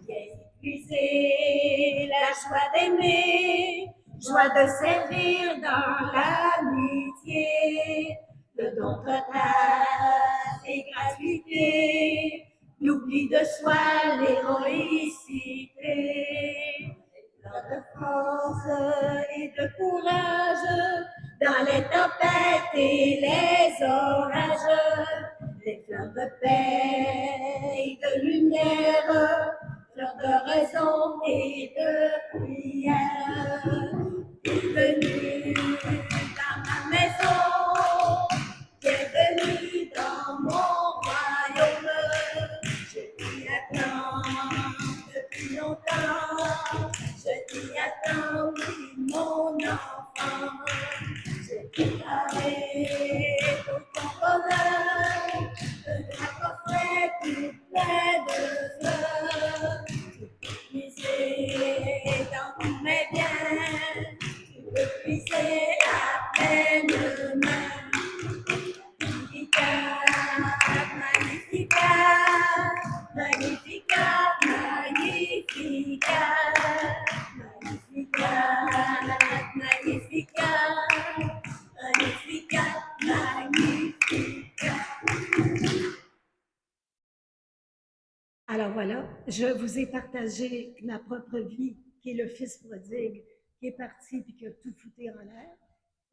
viens puiser la joie d'aimer, joie de servir dans l'amitié, le don total et gratuité, l'oubli de soi, l'héroïcité, de force et de courage dans les tempêtes et les orages. Des fleurs de paix et de lumière, fleurs de raison et de prière. Bienvenue dans ma maison, bienvenue dans mon royaume. Je t'y attends depuis longtemps, mon enfant. J'ai préparé pour ton bonheur un grand coffret tout plein de fleurs. Puiser dans tous mes biens, tu peux puiser à pleine main. Magnificat, Magnificat, Magnificat, Magnificat, Magnificat, Magnificat, Magnificat, Magnificat. Alors voilà, je vous ai partagé ma propre vie, qui est le fils prodigue, qui est parti puis qui a tout foutu en l'air.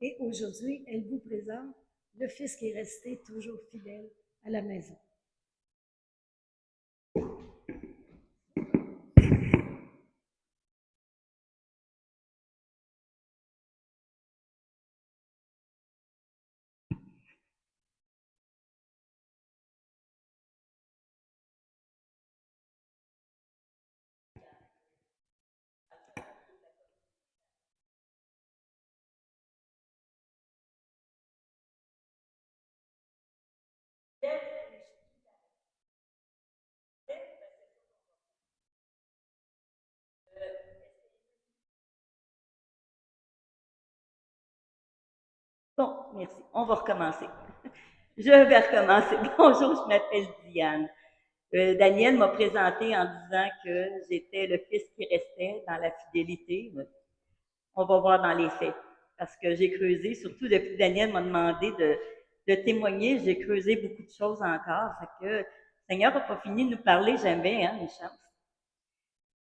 Et aujourd'hui, elle vous présente le fils qui est resté toujours fidèle à la maison. Bon, merci. On va recommencer. Je vais recommencer. Bonjour, je m'appelle Diane. Daniel m'a présenté en disant que j'étais le fils qui restait dans la fidélité. On va voir dans les faits. Parce que j'ai creusé, surtout depuis que Daniel m'a demandé de témoigner, j'ai creusé beaucoup de choses encore. Fait que le Seigneur n'a pas fini de nous parler jamais, hein, une chance.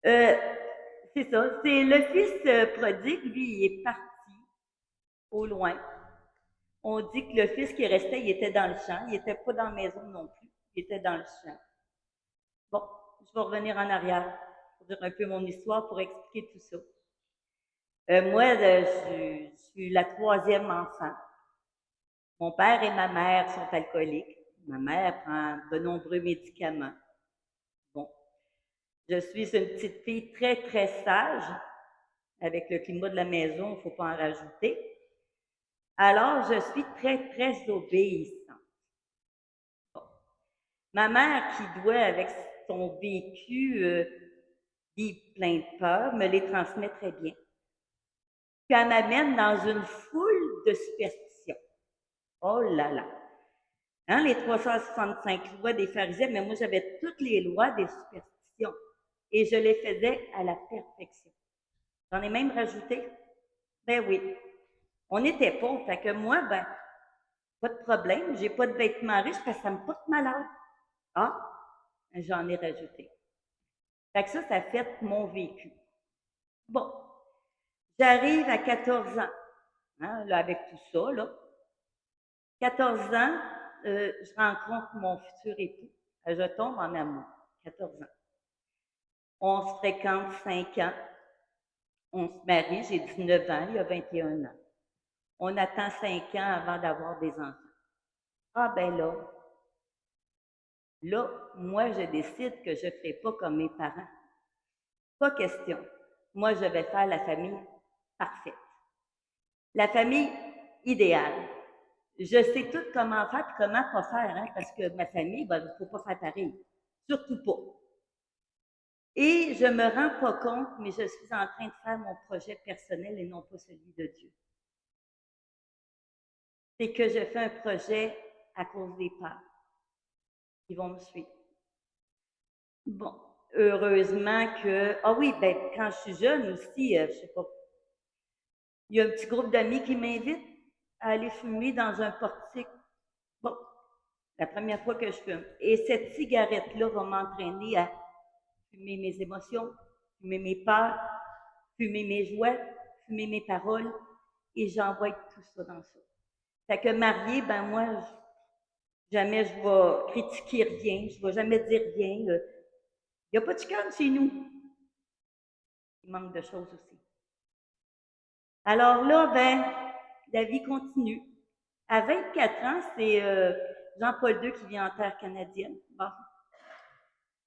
C'est ça. C'est le fils prodigue, lui, il est parti au loin. On dit que le fils qui restait, il était dans le champ. Il n'était pas dans la maison non plus. Il était dans le champ. Bon, je vais revenir en arrière pour dire un peu mon histoire, pour expliquer tout ça. Moi, je suis la troisième enfant. Mon père et ma mère sont alcooliques. Ma mère prend de nombreux médicaments. Bon, je suis une petite fille très, très sage. Avec le climat de la maison, il ne faut pas en rajouter. Alors, je suis très, très obéissante. Bon. Ma mère, qui doit, avec son vécu, vivre plein de peurs, me les transmet très bien. Puis elle m'amène dans une foule de superstitions. Oh là là! Hein, les 365 lois des pharisiens, mais moi j'avais toutes les lois des superstitions. Et je les faisais à la perfection. J'en ai même rajouté. Ben oui. On était pauvres, fait que moi, ben, pas de problème, j'ai pas de vêtements riches parce que ça me porte malheur. Ah, j'en ai rajouté. Fait que ça fait mon vécu. Bon, j'arrive à 14 ans, hein, là, avec tout ça, là. 14 ans, je rencontre mon futur époux. Je tombe en amour. 14 ans. On se fréquente 5 ans. On se marie, j'ai 19 ans, il y a 21 ans. On attend 5 ans avant d'avoir des enfants. Ah ben là, moi, je décide que je ne ferai pas comme mes parents. Pas question. Moi, je vais faire la famille parfaite. La famille idéale. Je sais tout comment faire et comment pas faire, hein, parce que ma famille, ben, il ne faut pas faire pareil. Surtout pas. Et je me rends pas compte, mais je suis en train de faire mon projet personnel et non pas celui de Dieu. C'est que je fais un projet à cause des peurs qui vont me suivre. Bon, heureusement que... Ah oui, ben quand je suis jeune aussi, je sais pas, il y a un petit groupe d'amis qui m'invitent à aller fumer dans un portique. Bon, la première fois que je fume. Et cette cigarette-là va m'entraîner à fumer mes émotions, fumer mes peurs, fumer mes joies, fumer mes paroles, et j'envoie tout ça dans ça. Fait que mariée, ben moi, jamais je vais critiquer rien, je ne vais jamais dire rien. Il n'y a pas de chicane chez nous. Il manque de choses aussi. Alors là, ben, la vie continue. À 24 ans, c'est Jean-Paul II qui vient en terre canadienne. Bon.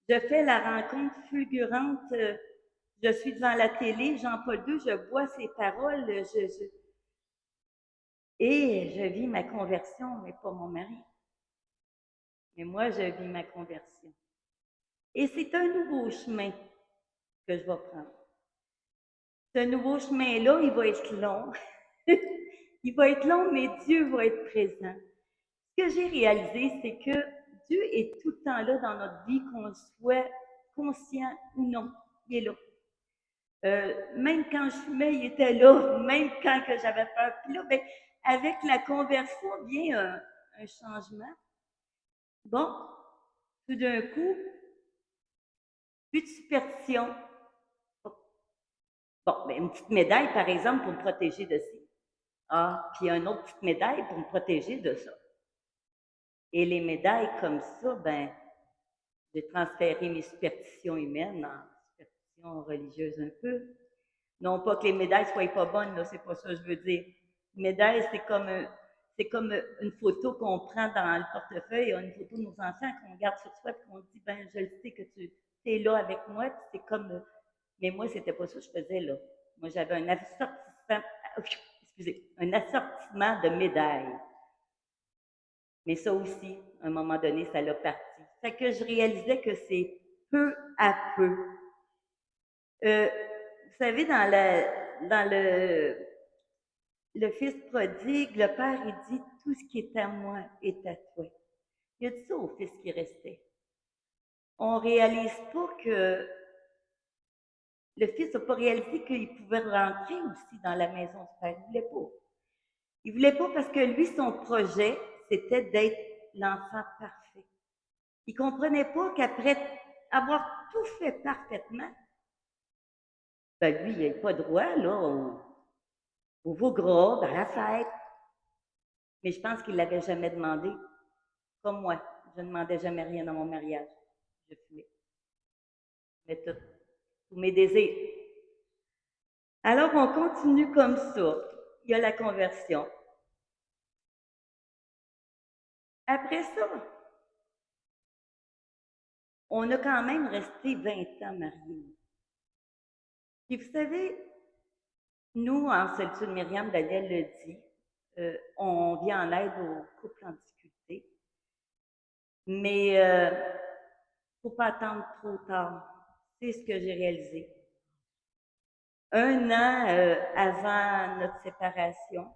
Je fais la rencontre fulgurante je suis devant la télé, Jean-Paul II, je vois ses paroles, et je vis ma conversion, mais pas mon mari. Mais moi, je vis ma conversion. Et c'est un nouveau chemin que je vais prendre. Ce nouveau chemin-là, il va être long. Il va être long, mais Dieu va être présent. Ce que j'ai réalisé, c'est que Dieu est tout le temps là dans notre vie, qu'on soit conscient ou non. Il est là. Même quand je fumais, il était là, même quand que j'avais peur. Puis là, ben, avec la conversion vient un changement. Bon, tout d'un coup, plus de superstition. Bon, ben, une petite médaille, par exemple, pour me protéger de ci. Ah, puis une autre petite médaille pour me protéger de ça. Et les médailles comme ça, ben, j'ai transféré mes superstitions humaines en superstitions religieuses un peu. Non pas que les médailles soient pas bonnes, là, c'est pas ça que je veux dire. Une médaille, c'est comme une photo qu'on prend dans le portefeuille, une photo de nos enfants qu'on garde sur soi, puis qu'on dit, ben, je le sais que tu es là avec moi, puis c'est comme, mais moi, c'était pas ça que je faisais, là. Moi, j'avais un assortiment de médailles. Mais ça aussi, à un moment donné, ça l'a parti. Fait que je réalisais que c'est peu à peu. Vous savez, dans le fils prodigue, le père, il dit, tout ce qui est à moi est à toi. Il a dit ça au fils qui restait. On réalise pas que le fils n'a pas réalisé qu'il pouvait rentrer aussi dans la maison du père. Il voulait pas. Il voulait pas parce que lui, son projet, c'était d'être l'enfant parfait. Il comprenait pas qu'après avoir tout fait parfaitement, ben lui, il n'a pas droit, là, au veau gras, à la fête. Mais je pense qu'il ne l'avait jamais demandé. Comme moi, je ne demandais jamais rien dans mon mariage. Je fumais. Mais tous mes désirs. Alors, on continue comme ça. Il y a la conversion. Après ça, on a quand même resté 20 ans mariés. Puis vous savez, nous, en Solitude Myriam, Daniel le dit, on vient en aide aux couples en difficulté. Mais il ne faut pas attendre trop tard. C'est ce que j'ai réalisé. Un an avant notre séparation,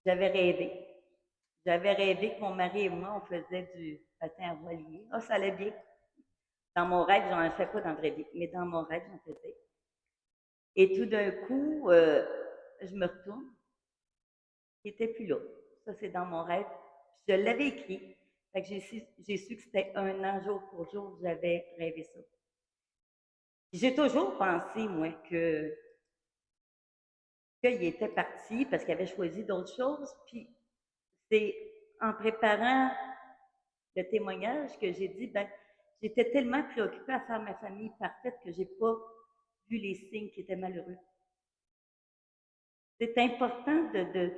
j'avais rêvé. J'avais rêvé que mon mari et moi, on faisait du patin à voilier. Ah, ça allait bien. Dans mon rêve, j'en fais pas dans le vrai vie, mais dans mon rêve, j'en faisais. Et tout d'un coup, je me retourne. Il n'était plus là. Ça, c'est dans mon rêve. Je l'avais écrit. Fait que j'ai su que c'était un an, jour pour jour, j'avais rêvé ça. J'ai toujours pensé, moi, qu'il était parti parce qu'il avait choisi d'autres choses. Puis c'est en préparant le témoignage que j'ai dit, ben, j'étais tellement préoccupée à faire ma famille parfaite que j'ai pas vu les signes qui étaient malheureux. C'est important de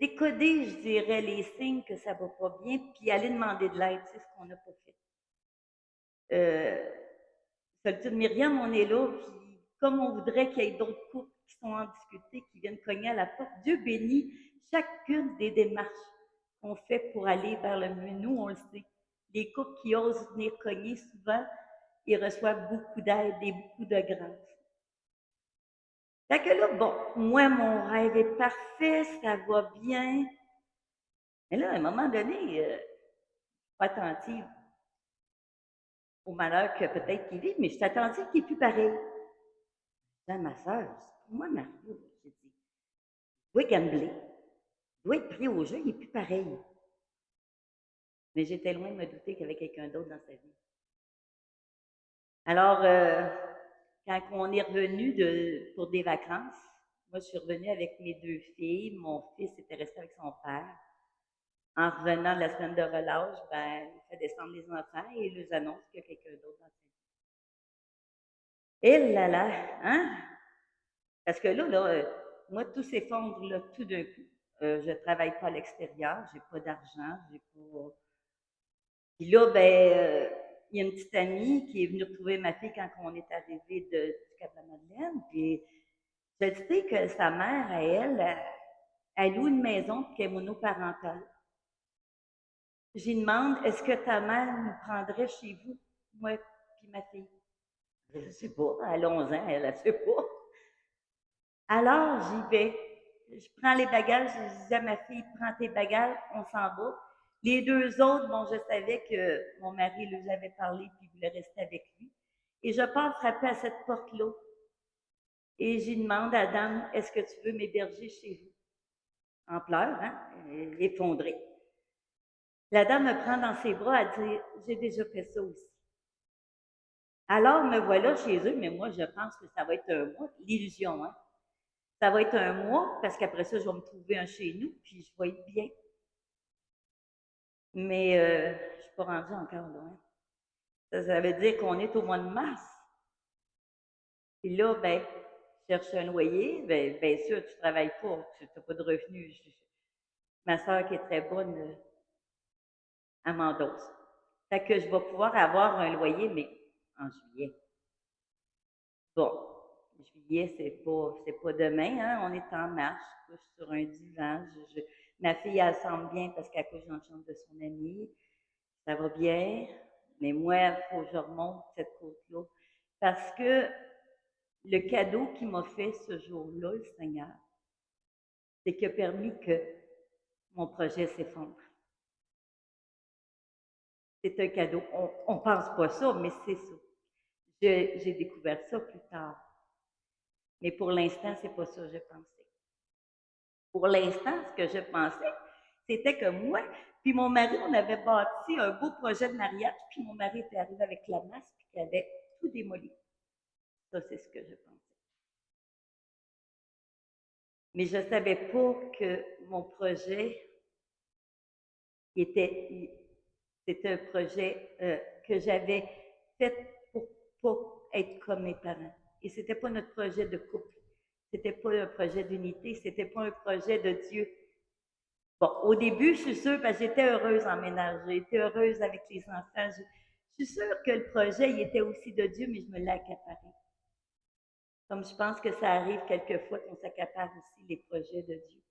décoder, je dirais, les signes que ça va pas bien, puis aller demander de l'aide, c'est ce qu'on n'a pas fait. Solitude Myriam, on est là, puis comme on voudrait qu'il y ait d'autres couples qui sont en difficulté, qui viennent cogner à la porte, Dieu bénit chacune des démarches qu'on fait pour aller vers le mieux. Nous, on le sait. Les couples qui osent venir cogner, souvent, ils reçoivent beaucoup d'aide et beaucoup de grâce. Fait que là, bon, moi, mon rêve est parfait, ça va bien. Mais là, à un moment donné, je suis pas attentive au malheur que peut-être qu'il vit, mais je suis attentive qu'il n'est plus pareil. Dans ma soeur, c'est pour moi, Mario, j'ai dit, il doit gambler, il doit être pris au jeu, il n'est plus pareil. Mais j'étais loin de me douter qu'il y avait quelqu'un d'autre dans sa vie. Alors, quand on est revenu pour des vacances, moi, je suis revenue avec mes deux filles. Mon fils était resté avec son père. En revenant de la semaine de relâche, ben, il fait descendre les enfants et il nous annonce qu'il y a quelqu'un d'autre dans sa vie. Et là là, hein? Parce que là, moi, tout s'effondre là, tout d'un coup. Je ne travaille pas à l'extérieur, j'ai pas d'argent, j'ai pas. Puis là, ben, il y a une petite amie qui est venue retrouver ma fille quand on est arrivé du Cap-la-Madeleine. Puis je sais que sa mère, à elle loue une maison qui est monoparentale. J'y demande, est-ce que ta mère nous prendrait chez vous, moi puis ma fille? Je ne sais pas, elle a 11 ans, elle ne sait pas. Alors, j'y vais. Je prends les bagages, je dis à ma fille, prends tes bagages, on s'en va. Les deux autres, bon, je savais que mon mari lui avait parlé puis voulait rester avec lui. Et je pars frapper à cette porte-là. Et j'y demande à la dame, est-ce que tu veux m'héberger chez vous? En pleurs, hein, effondrée. La dame me prend dans ses bras, elle dit, j'ai déjà fait ça aussi. Alors, me voilà chez eux, mais moi, je pense que ça va être un mois, l'illusion, hein. Ça va être un mois, parce qu'après ça, je vais me trouver un chez nous, puis je vais être bien. Mais je ne suis pas rendue encore loin. Ça veut dire qu'on est au mois de mars. Et là, ben, je cherche un loyer. Bien sûr, tu ne travailles pas, tu n'as pas de revenus. Ma soeur, qui est très bonne, elle m'endosse. Fait que je vais pouvoir avoir un loyer, mais en juillet. Bon, juillet, c'est pas demain, hein? On est en marche, je couche sur un divan. Ma fille, elle semble bien parce qu'elle couche dans la chambre de son amie. Ça va bien, mais moi, il faut que je remonte cette côte-là. Parce que le cadeau qu'il m'a fait ce jour-là, le Seigneur, c'est qu'il a permis que mon projet s'effondre. C'est un cadeau. On ne pense pas ça, mais c'est ça. J'ai découvert ça plus tard. Mais pour l'instant, c'est pas ça que je pensais. Pour l'instant, ce que je pensais, c'était que moi, puis mon mari, on avait bâti un beau projet de mariage, puis mon mari était arrivé avec la masse, puis il avait tout démoli. Ça, c'est ce que je pensais. Mais je ne savais pas que mon projet c'était un projet que j'avais fait pour pas être comme mes parents. Et c'était pas notre projet de couple. C'était pas un projet d'unité. C'était pas un projet de Dieu. Bon, au début, je suis sûre, parce que j'étais heureuse en ménage. J'étais heureuse avec les enfants. Je suis sûre que le projet, il était aussi de Dieu, mais je me l'ai accaparé. Comme je pense que ça arrive quelquefois qu'on s'accapare aussi les projets de Dieu.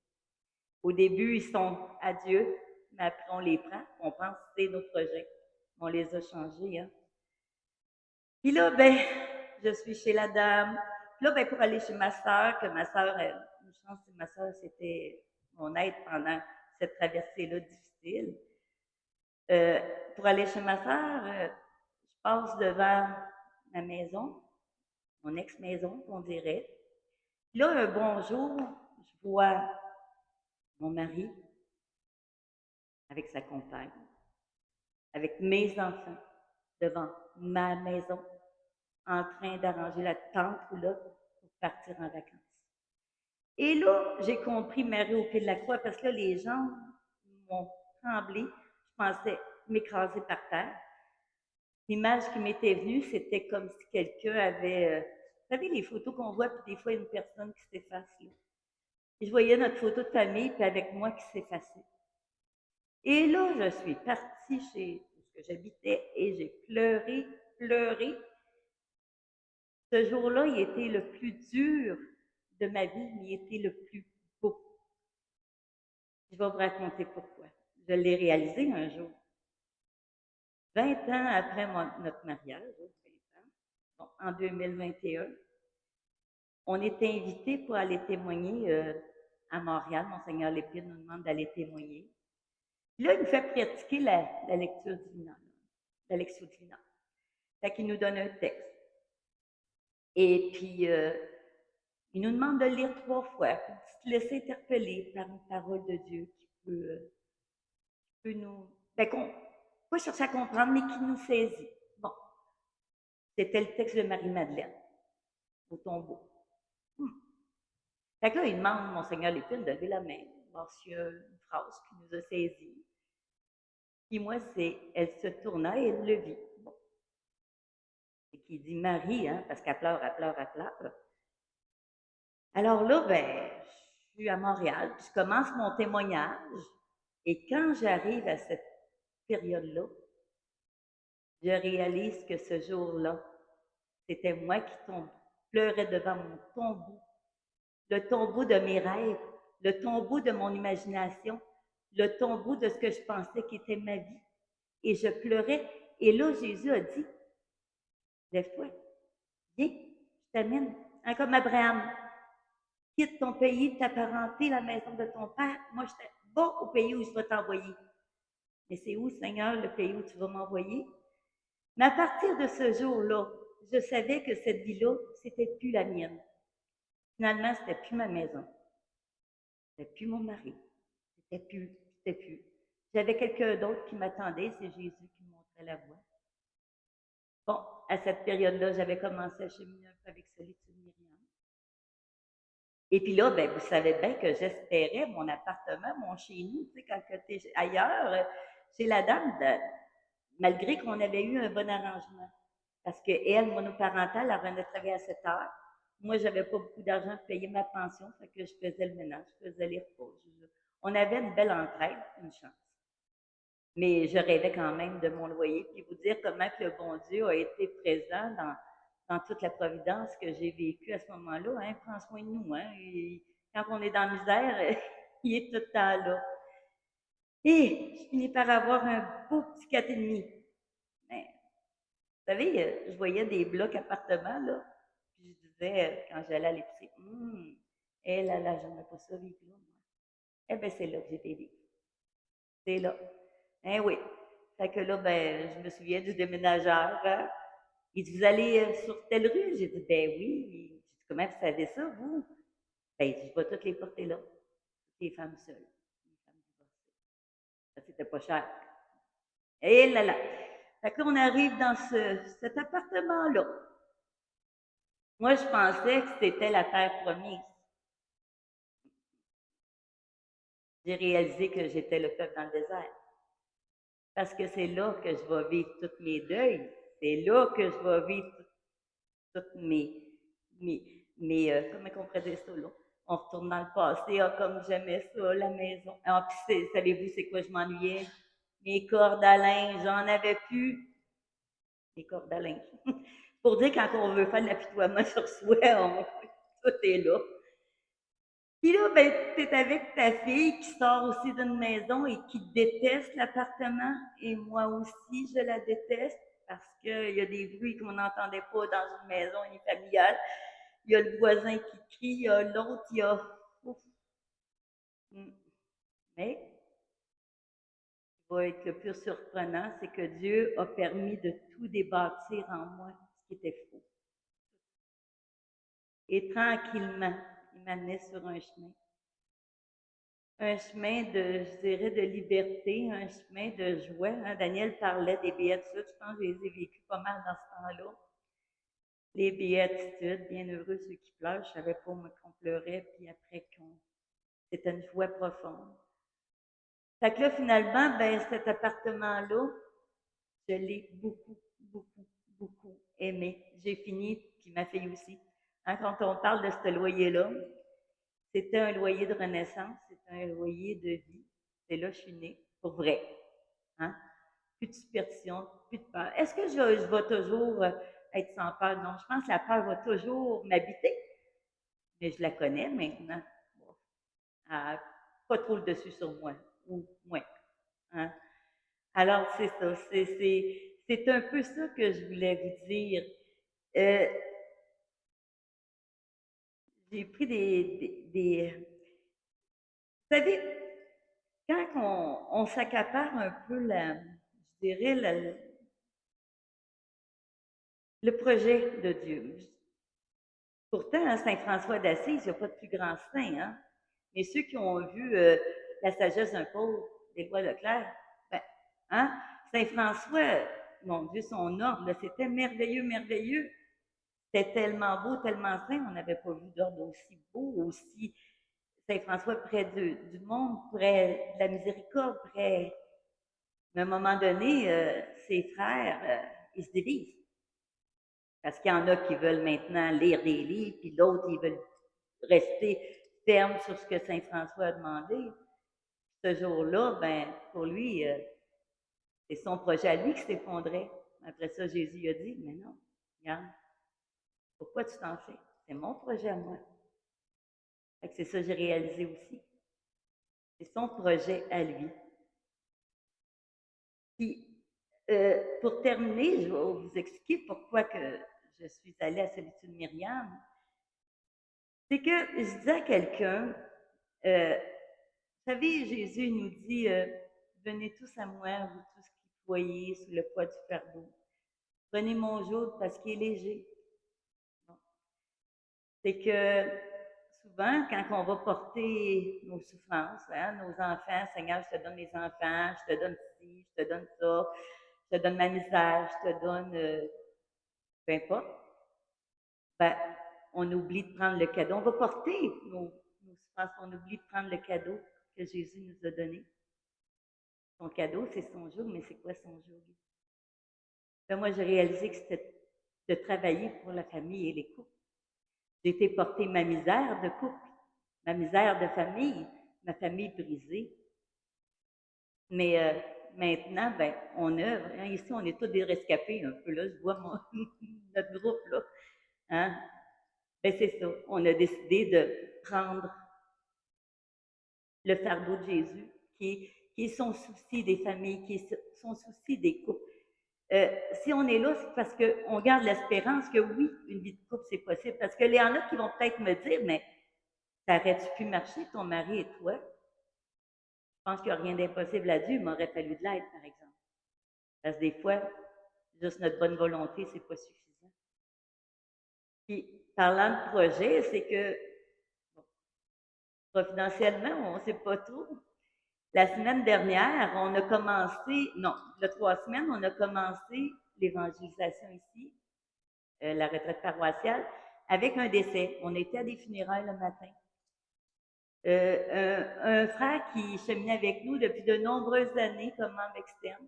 Au début, ils sont à Dieu, mais après, on les prend. On pense que c'est nos projets. On les a changés, hein. Puis là, ben, je suis chez la dame. Puis là, ben, pour aller chez ma sœur, que ma sœur, une chance, ma sœur, c'était mon aide pendant cette traversée-là difficile. Pour aller chez ma sœur, je passe devant ma maison, mon ex-maison, on dirait. Puis là, un bonjour, je vois mon mari avec sa compagne, avec mes enfants, devant ma maison, en train d'arranger la tente là pour partir en vacances. Et là, j'ai compris Marie au pied de la croix parce que là, les gens m'ont tremblé. Je pensais m'écraser par terre. L'image qui m'était venue, c'était comme si quelqu'un avait... vous savez, les photos qu'on voit, puis des fois, il y a une personne qui s'efface là. Et je voyais notre photo de famille, puis avec moi qui s'effaçait. Et là, je suis partie chez où j'habitais et j'ai pleuré, pleuré. Ce jour-là, il était le plus dur de ma vie, mais il était le plus beau. Je vais vous raconter pourquoi. Je l'ai réalisé un jour. 20 ans après notre mariage, 20 ans, bon, en 2021, on était invités pour aller témoigner à Montréal. Monseigneur Lépine nous demande d'aller témoigner. Puis là, il nous fait pratiquer la lecture divine. La lecture divine. Fait qu'il nous donne un texte. Et puis, il nous demande de le lire 3 fois, pour se laisser interpeller par une parole de Dieu qui peut nous... Ben, qu'on pas chercher à comprendre, mais qui nous saisit. Bon, c'était le texte de Marie-Madeleine, au tombeau. Fait que là, il demande, Monseigneur Lépine, de lever la main, voir s'il y a une phrase qui nous a saisis. Puis moi, c'est « Elle se tourna et elle le vit ». Bon. Et qui dit Marie, hein, parce qu'elle pleure, elle pleure, elle pleure. Alors là, ben, je suis à Montréal, puis je commence mon témoignage. Et quand j'arrive à cette période-là, je réalise que ce jour-là, c'était moi qui pleurais devant mon tombeau, le tombeau de mes rêves, le tombeau de mon imagination, le tombeau de ce que je pensais qu'était ma vie. Et je pleurais. Et là, Jésus a dit, lève-toi, viens, je t'amène. Hein, comme Abraham, quitte ton pays, ta parenté, la maison de ton père. Moi, je va au pays où je vais t'envoyer. Mais c'est où, Seigneur, le pays où tu vas m'envoyer? Mais à partir de ce jour-là, je savais que cette vie-là, c'était plus la mienne. Finalement, c'était plus ma maison. C'était plus mon mari. C'était plus. J'avais quelqu'un d'autre qui m'attendait, c'est Jésus qui me montrait la voie. Bon, à cette période-là, j'avais commencé à cheminer un peu avec Solitude Myriam. Et puis là, ben, vous savez bien que j'espérais mon appartement, mon chez nous, tu sais, quand tu es ailleurs, chez la dame, malgré qu'on avait eu un bon arrangement. Parce qu'elle, monoparentale, elle venait travailler à 7 heures. Moi, j'avais pas beaucoup d'argent pour payer ma pension, fait que je faisais le ménage, je faisais les repas. On avait une belle entraide, une chance. Mais je rêvais quand même de mon loyer, puis vous dire comment que le bon Dieu a été présent dans toute la providence que j'ai vécue à ce moment-là. Hein, prends soin de nous. Hein, et quand on est dans la misère, il est tout le temps là. Et je finis par avoir un beau petit 4,5. Mais, vous savez, je voyais des blocs appartements, là, puis je disais, quand j'allais à l'épicerie, elle, j'aimerais pas ça vivre là, moi. Eh bien, c'est là que j'ai fait vivre. C'est là. Eh oui. Fait que là, ben, je me souviens du déménageur. Hein. Il dit, vous allez sur telle rue? J'ai dit, ben oui. J'ai dit, comment vous savez ça, vous? Ben, je vais toutes les porter là. Toutes les femmes seules. Les femmes divorcées. Ça, c'était pas cher. Et là là. Fait que là, on arrive dans cet appartement-là. Moi, je pensais que c'était la terre promise. J'ai réalisé que j'étais le peuple dans le désert. Parce que c'est là que je vais vivre tous mes deuils. C'est là que je vais vivre toutes comment on pourrait dire ça, là? On retourne dans le passé, ah, comme j'aimais ça, la maison. Ah, puis savez-vous, c'est quoi, je m'ennuyais? Mes cordes à linge, j'en avais plus. Mes cordes à linge. Pour dire, quand on veut faire de l'apitoiement sur soi, tout est là. Puis là, ben, tu es avec ta fille qui sort aussi d'une maison et qui déteste l'appartement. Et moi aussi, je la déteste parce qu'il y a des bruits qu'on n'entendait pas dans une maison unifamiliale. Il y a le voisin qui crie, il y a l'autre, il y a... Ouf. Mais, ce qui va être le plus surprenant, c'est que Dieu a permis de tout débâtir en moi, ce qui était faux. Et tranquillement, il m'amenait sur un chemin. Un chemin de, je dirais, de liberté, un chemin de joie. Hein. Daniel parlait des béatitudes, je pense que je les ai vécues pas mal dans ce temps-là. Les béatitudes, bien heureux ceux qui pleurent, je savais pas moi qu'on pleurait, puis après c'était une joie profonde. Fait que là, finalement, ben, cet appartement-là, je l'ai beaucoup, beaucoup, beaucoup aimé. J'ai fini, puis ma fille aussi. Hein, quand on parle de ce loyer-là, c'était un loyer de renaissance, c'était un loyer de vie. C'est là que je suis née, pour vrai. Hein? Plus de superstition, plus de peur. Est-ce que je vais toujours être sans peur? Non, je pense que la peur va toujours m'habiter, mais je la connais maintenant. Bon, elle n'a pas trop le dessus sur moi, ou moins. Hein? Alors, c'est ça, c'est un peu ça que je voulais vous dire. Euh, j'ai pris vous savez, quand on s'accapare un peu, je dirais, le projet de Dieu. Pourtant, hein, Saint François d'Assise, il n'y a pas de plus grand saint, hein? Mais ceux qui ont vu La sagesse d'un pauvre, d'Éloi Leclerc, ben, hein? Saint François, mon Dieu, son ordre, c'était merveilleux, merveilleux. C'était tellement beau, tellement saint, on n'avait pas vu d'ordre aussi beau, aussi Saint François près du monde, près de la miséricorde, près. Mais à un moment donné, ses frères, ils se divisent. Parce qu'il y en a qui veulent maintenant lire des livres, puis d'autres, ils veulent rester fermes sur ce que Saint François a demandé. Ce jour-là, ben, pour lui, c'est son projet à lui qui s'effondrait. Après ça, Jésus a dit, mais non, regarde, pourquoi tu t'en fais? C'est mon projet à moi. Fait que c'est ça que j'ai réalisé aussi. C'est son projet à lui. Puis, pour terminer, je vais vous expliquer pourquoi que je suis allée à Solitude Myriam. C'est que je disais à quelqu'un, vous savez, Jésus nous dit, venez tous à moi, vous tous qui ployez sous le poids du fardeau. Prenez mon joug parce qu'il est léger. Bon. C'est que souvent, quand on va porter nos souffrances, hein, nos enfants, Seigneur, je te donne mes enfants, je te donne ci, je te donne ça, je te donne ma misère, je te donne peu importe, ben, on oublie de prendre le cadeau. On va porter nos souffrances, on oublie de prendre le cadeau que Jésus nous a donné. Son cadeau, c'est son joug, mais c'est quoi son joug? Ben, moi, j'ai réalisé que c'était de travailler pour la famille et les couples. J'ai été porter ma misère de couple, ma misère de famille, ma famille brisée. Mais maintenant, ben, on œuvre. Hein, ici, on est tous des rescapés un peu. Là, je vois notre groupe là. Hein? Ben, c'est ça. On a décidé de prendre le fardeau de Jésus, qui est son souci des familles, qui est son souci des couples. Si on est là, c'est parce qu'on garde l'espérance que oui, une vie de couple, c'est possible. Parce qu'il y en a qui vont peut-être me dire, mais t'aurais-tu pu marcher, ton mari et toi? Je pense qu'il n'y a rien d'impossible à Dieu, il m'aurait fallu de l'aide, par exemple. Parce que des fois, juste notre bonne volonté, c'est pas suffisant. Puis, parlant de projet, c'est que, bon, providentiellement, on ne sait pas trop. La semaine dernière, on a commencé, non, il y a 3 semaines, on a commencé l'évangélisation ici, la retraite paroissiale, avec un décès. On était à des funérailles le matin. Un frère qui cheminait avec nous depuis de nombreuses années comme membre externe.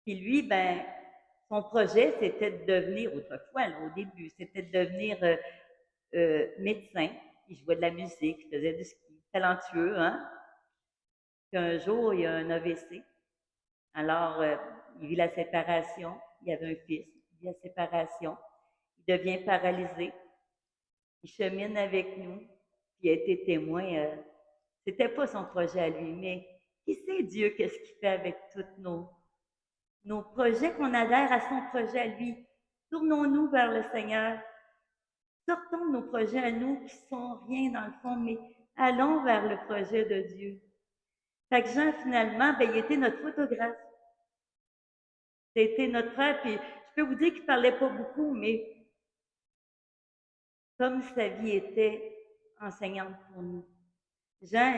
Puis lui, ben, son projet, c'était de devenir, autrefois, là, au début, c'était de devenir médecin. Il jouait de la musique, il faisait du ski, talentueux, hein? Puis un jour, il y a un AVC. Alors, il vit la séparation. Il avait un fils, il vit la séparation. Il devient paralysé. Il chemine avec nous. Puis il a été témoin. C'était pas son projet à lui, mais qui sait Dieu qu'est-ce qu'il fait avec tous nos projets, qu'on adhère à son projet à lui. Tournons-nous vers le Seigneur. Sortons de nos projets à nous qui sont rien dans le fond, mais allons vers le projet de Dieu. Fait que Jean, finalement, ben, il était notre photographe. C'était notre frère, puis je peux vous dire qu'il ne parlait pas beaucoup, mais comme sa vie était enseignante pour nous. Jean,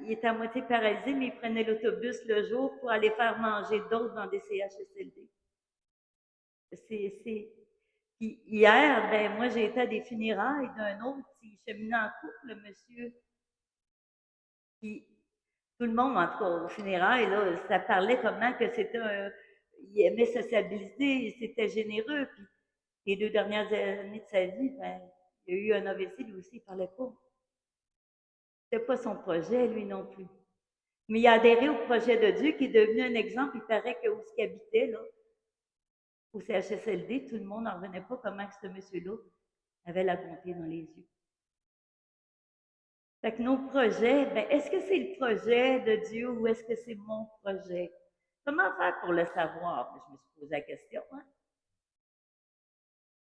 il était à moitié paralysé, mais il prenait l'autobus le jour pour aller faire manger d'autres dans des CHSLD. Puis hier, ben moi, j'ai été à des funérailles d'un autre, il cheminait en couple, le monsieur. Puis tout le monde, en tout cas, aux funérailles, là, ça parlait comment que c'était il aimait sociabiliser, c'était généreux. Puis les 2 dernières années de sa vie, ben, il a eu un AVC, lui aussi, il ne parlait pas. C'était pas son projet, lui non plus. Mais il a adhéré au projet de Dieu qui est devenu un exemple. Il paraît que où il habitait, là, au CHSLD, tout le monde n'en revenait pas comment que ce monsieur-là avait la bonté dans les yeux. Fait que nos projets, ben, est-ce que c'est le projet de Dieu ou est-ce que c'est mon projet? Comment faire pour le savoir? Je me suis posé la question. Hein?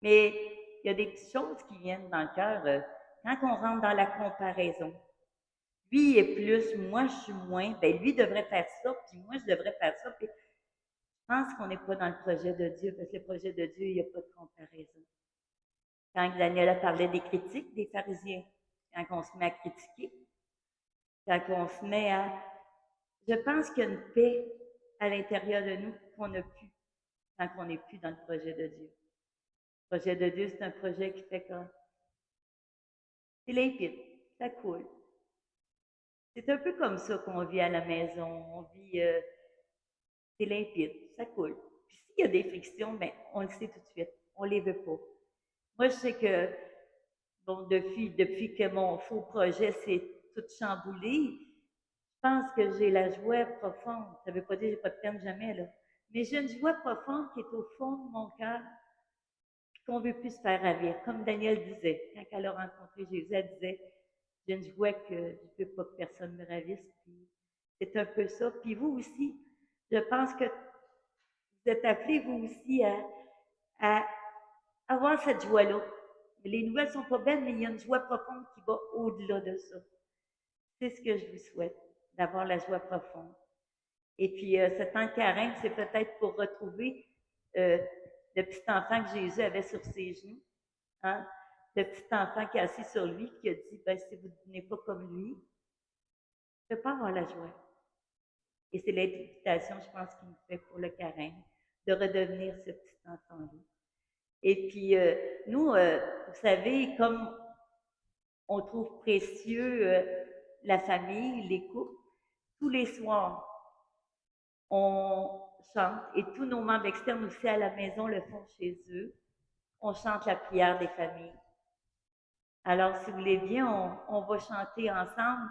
Mais il y a des petites choses qui viennent dans le cœur quand on rentre dans la comparaison. Lui il est plus, moi je suis moins, ben lui devrait faire ça, puis moi je devrais faire ça. Puis je pense qu'on n'est pas dans le projet de Dieu, parce que le projet de Dieu, il n'y a pas de comparaison. Quand Daniela parlait des critiques des pharisiens, quand on se met à critiquer, quand on se met à... Je pense qu'il y a une paix à l'intérieur de nous qu'on n'a plus quand on n'est plus dans le projet de Dieu. Le projet de Dieu, c'est un projet qui fait comme... C'est limpide, ça coule. C'est un peu comme ça qu'on vit à la maison. On vit... c'est limpide, ça coule. Puis s'il y a des frictions, ben, on le sait tout de suite. On ne les veut pas. Moi, je sais que, bon, depuis que mon faux projet s'est tout chamboulé, je pense que j'ai la joie profonde. Ça ne veut pas dire que j'ai pas de peine jamais, là. Mais j'ai une joie profonde qui est au fond de mon cœur, puis qu'on veut plus se faire ravir. Comme Daniel disait, quand elle a rencontré Jésus, elle disait, j'ai une joie que je ne veux pas que personne me ravisse. Puis c'est un peu ça. Puis vous aussi, je pense que vous êtes appelés, vous aussi, à avoir cette joie-là. Les nouvelles sont pas belles, mais il y a une joie profonde qui va au-delà de ça. C'est ce que je vous souhaite, d'avoir la joie profonde. Et puis, ce temps de carême, c'est peut-être pour retrouver euh, le petit enfant que Jésus avait sur ses genoux. Hein? Le petit enfant qui est assis sur lui, qui a dit, ben, si vous ne devenez pas comme lui, je ne peux pas avoir la joie. Et c'est l'invitation, je pense, qu'il nous fait pour le carême, de redevenir ce petit enfant-là. Et puis, nous, vous savez, comme on trouve précieux la famille, les couples, tous les soirs, on chante, et tous nos membres externes aussi à la maison le font chez eux. On chante la prière des familles. Alors, si vous voulez bien, on va chanter ensemble.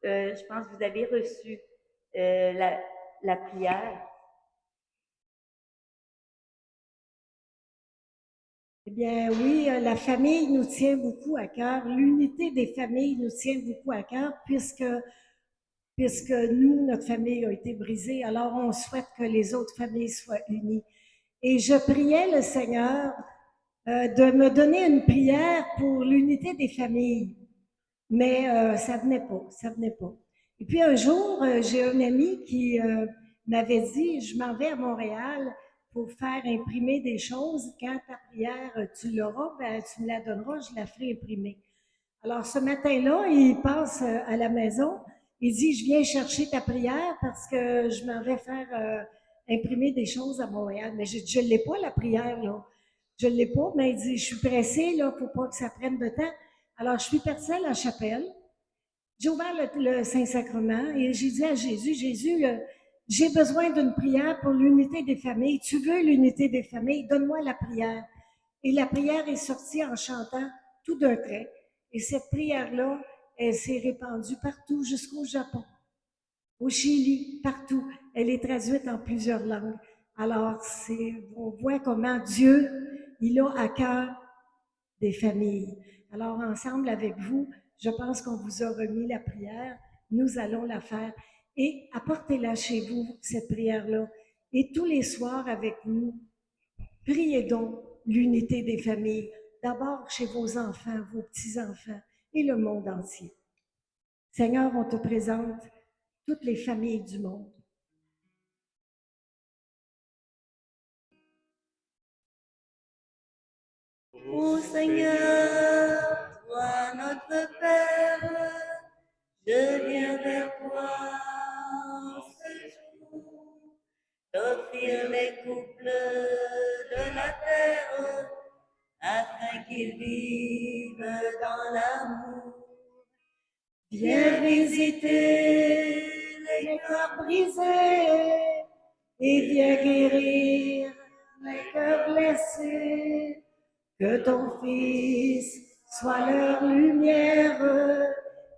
Je pense que vous avez reçu la prière. Eh bien, oui, la famille nous tient beaucoup à cœur. L'unité des familles nous tient beaucoup à cœur puisque nous, notre famille a été brisée. Alors, on souhaite que les autres familles soient unies. Et je priais le Seigneur de me donner une prière pour l'unité des familles. Mais ça venait pas, ça venait pas. Et puis un jour, j'ai un ami qui m'avait dit, je m'en vais à Montréal pour faire imprimer des choses. Quand ta prière, tu l'auras, ben, tu me la donneras, je la ferai imprimer. Alors ce matin-là, il passe à la maison, il dit, je viens chercher ta prière parce que je m'en vais faire imprimer des choses à Montréal. Mais j'ai dit, je l'ai pas la prière, là. Je l'ai pas, mais il dit, je suis pressée, là, faut pas que ça prenne de temps. Alors, je suis partie à la chapelle. J'ai ouvert le Saint-Sacrement et j'ai dit à Jésus, Jésus, j'ai besoin d'une prière pour l'unité des familles. Tu veux l'unité des familles? Donne-moi la prière. Et la prière est sortie en chantant tout d'un trait. Et cette prière-là, elle s'est répandue partout jusqu'au Japon, au Chili, partout. Elle est traduite en plusieurs langues. Alors, on voit comment Dieu, il a à cœur des familles. Alors, ensemble avec vous, je pense qu'on vous a remis la prière. Nous allons la faire. Et apportez-la chez vous, cette prière-là. Et tous les soirs avec nous, priez donc l'unité des familles. D'abord chez vos enfants, vos petits-enfants et le monde entier. Seigneur, on te présente toutes les familles du monde. Ô Seigneur, toi notre Père, je viens vers toi en ce jour, t'offrir les couples de la terre, afin qu'ils vivent dans l'amour. Viens visiter les cœurs brisés et viens guérir les cœurs blessés. Que ton Fils soit leur lumière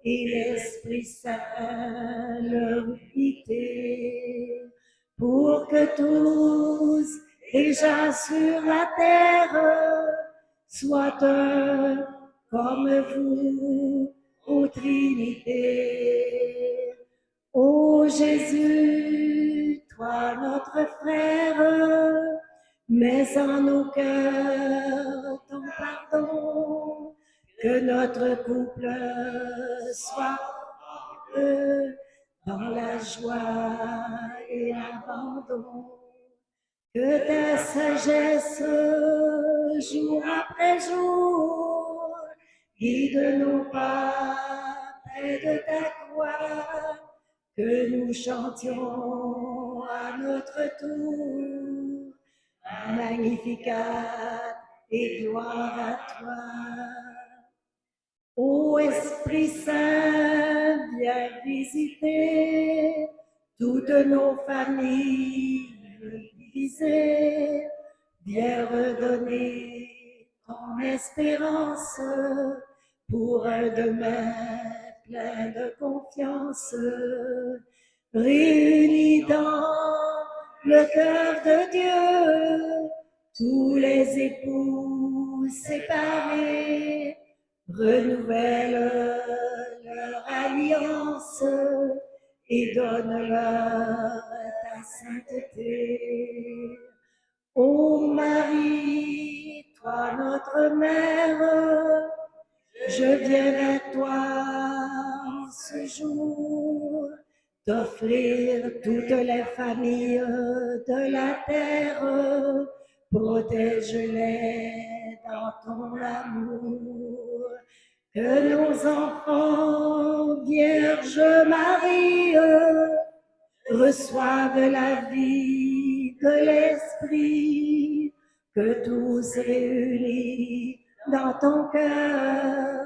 et l'Esprit Saint leur guide. Pour que tous, déjà sur la terre, soient un comme vous, ô Trinité. Ô Jésus, toi notre frère, mets en nos cœurs ton pardon, que notre couple soit heureux dans la joie et l'abandon. Que ta sagesse, jour après jour, guide nos pas près de ta croix, que nous chantions à notre tour, Magnificat et gloire à toi. Ô Esprit Saint, viens visiter toutes nos familles divisées, viens redonner ton espérance pour un demain plein de confiance, réunis dans le cœur de Dieu. Tous les époux séparés renouvellent leur alliance et donnent-leur ta sainteté. Ô Marie, toi notre mère, je viens vers toi en ce jour, t'offrir toutes les familles de la terre, protège-les dans ton amour. Que nos enfants, Vierge Marie, reçoivent la vie de l'Esprit, que tous réunis dans ton cœur,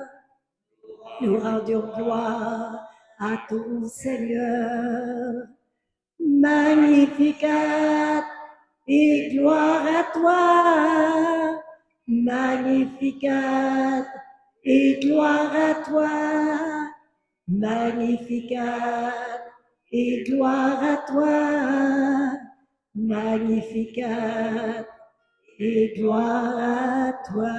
nous rendions gloire à ton Seigneur. Magnificat et gloire à toi, Magnificat et gloire à toi, Magnificat et gloire à toi, Magnificat et gloire à toi.